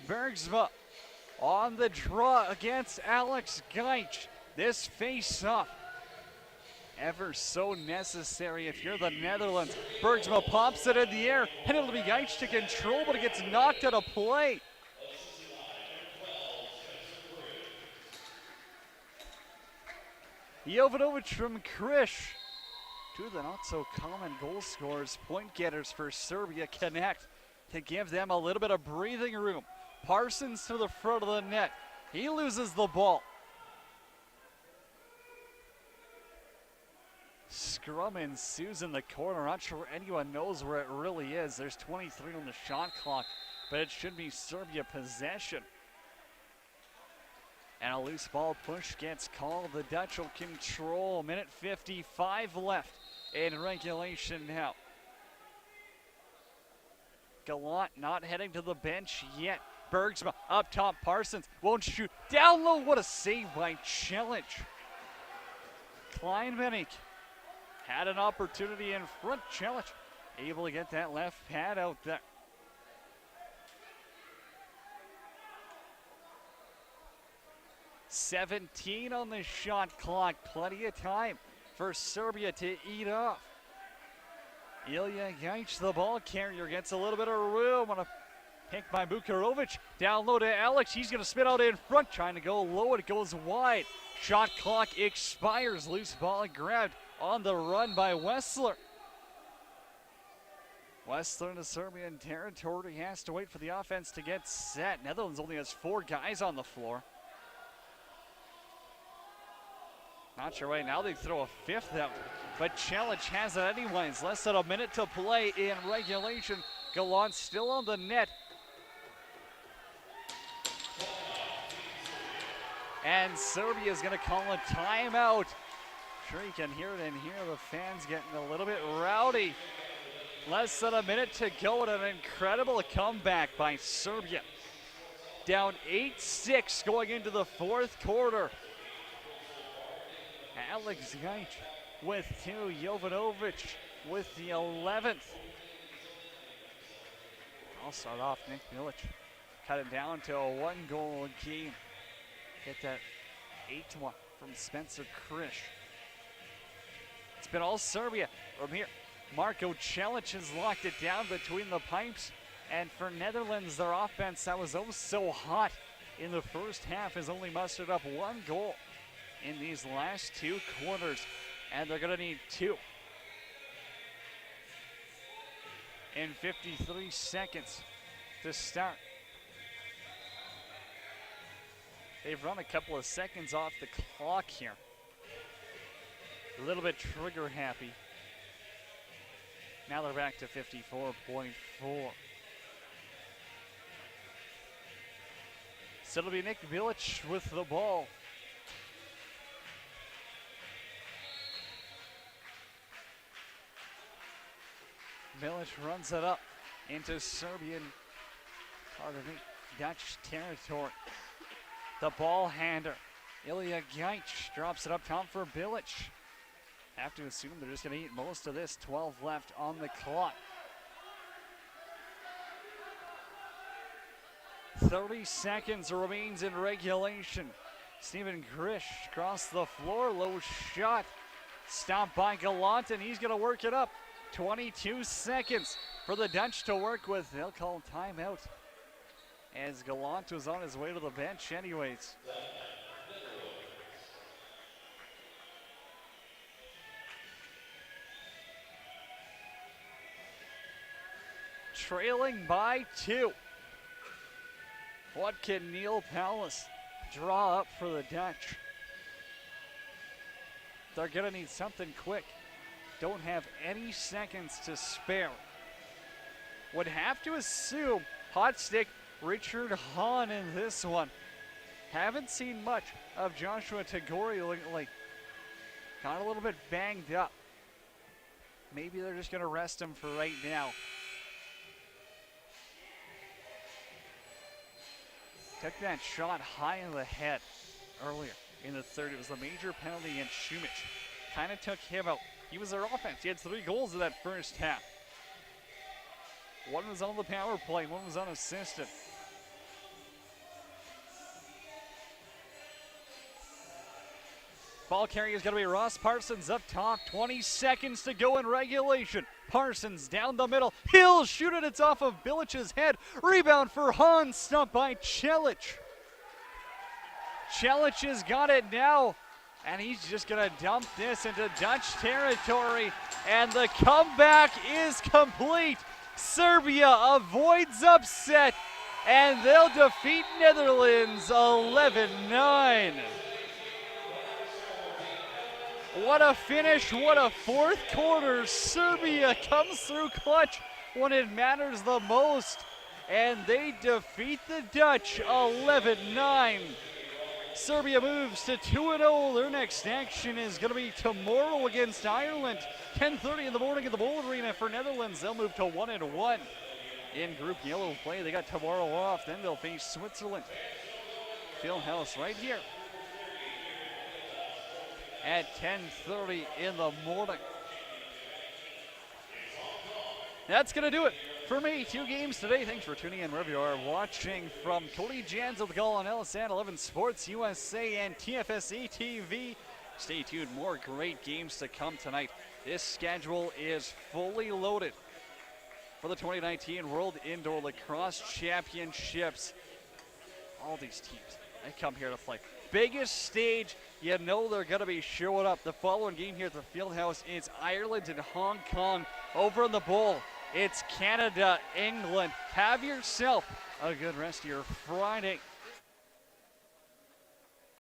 Bergsma on the draw against Alex Gaich. This face-off ever so necessary if you're the Netherlands. Bergsma pops it in the air, and it'll be Gaich to control, but it gets knocked out of play. Jovanovic from Krish. 2 of the not-so-common goal scorers, point getters for Serbia, connect to give them a little bit of breathing room. Parsons to the front of the net. He loses the ball. Scrum ensues in the corner. Not sure anyone knows where it really is. There's 23 on the shot clock, but it should be Serbia possession. And a loose ball push gets called. The Dutch will control. Minute 55 left in regulation now. Gallant not heading to the bench yet. Bergsma up top. Parsons won't shoot. Down low. What a save by Celic. Kleinmenik had an opportunity in front. Celic able to get that left pad out there. $17 on the shot clock. Plenty of time for Serbia to eat off. Ilya Gaich, the ball carrier, gets a little bit of room on a pick by Bukarovic. Down low to Alex. He's going to spin out in front, trying to go low. It goes wide. Shot clock expires. Loose ball grabbed on the run by Wessler. Wessler into Serbian territory. He has to wait for the offense to get set. Netherlands only has 4 guys on the floor. Not sure right now they throw a 5th out, but Celic has it anyways. Less than a minute to play in regulation. Gallant still on the net. And Serbia is going to call a timeout. Sure you can hear it in here. The fans getting a little bit rowdy. Less than a minute to go and an incredible comeback by Serbia. Down 8-6 going into the 4th quarter. Alex Gaich with 2, Jovanovic with the 11th. I'll start off Nick Bilic. Cut it down to a 1-goal game. Get that 8-1 from Spencer Krish. It's been all Serbia from here. Marko Celic has locked it down between the pipes. And for Netherlands, their offense that was oh so hot in the first half has only mustered up 1 goal in these last 2 quarters, and they're going to need 2 in 53 seconds to start. They've run a couple of seconds off the clock here. A little bit trigger happy. Now they're back to 54.4. So it'll be Nick Bilic with the ball. Village runs it up into Serbian, Dutch territory. The ball hander, Ilya Gaich, drops it up top for Bilic. Have to assume they're just going to eat most of this. 12 left on the clock. 30 seconds remains in regulation. Steven Grish across the floor, low shot. Stopped by Gallant, and he's going to work it up. 22 seconds for the Dutch to work with. They'll call timeout as Gallant was on his way to the bench anyways. Trailing by 2. What can Neil Palace draw up for the Dutch? They're going to need something quick. Don't have any seconds to spare. Would have to assume hot stick Richard Hahn in this one. Haven't seen much of Joshua Tagore lately. Got a little bit banged up. Maybe they're just going to rest him for right now. Took that shot high in the head earlier in the third. It was a major penalty against Šumić. Kind of took him out. He was their offense. He had 3 goals in that first half. One was on the power play, one was unassisted. Ball carrier is going to be Ross Parsons up top. 20 seconds to go in regulation. Parsons down the middle. He'll shoot it. It's off of Bilic's head. Rebound for Hahn. Stopped by Celic. Celic has got it now. And he's just going to dump this into Dutch territory. And the comeback is complete. Serbia avoids upset. And they'll defeat Netherlands 11-9. What a finish, what a fourth quarter. Serbia comes through clutch when it matters the most. And they defeat the Dutch 11-9. Serbia moves to 2-0. Their next action is going to be tomorrow against Ireland. 10:30 in the morning at the Bowl Arena for Netherlands. They'll move to 1-1 in Group Yellow play. They got tomorrow off. Then they'll face Switzerland. Fieldhouse right here at 10:30 in the morning. That's going to do it for me. 2 games today. Thanks for tuning in wherever you are watching from Cody Jans with the call on LSN 11 Sports USA and TFSE TV. Stay tuned. More great games to come tonight. This schedule is fully loaded for the 2019 World Indoor Lacrosse Championships. All these teams, they come here to play. Biggest stage, you know they're going to be showing up. The following game here at the Fieldhouse is Ireland and Hong Kong. Over in the bowl, it's Canada, England. Have yourself a good rest of your Friday.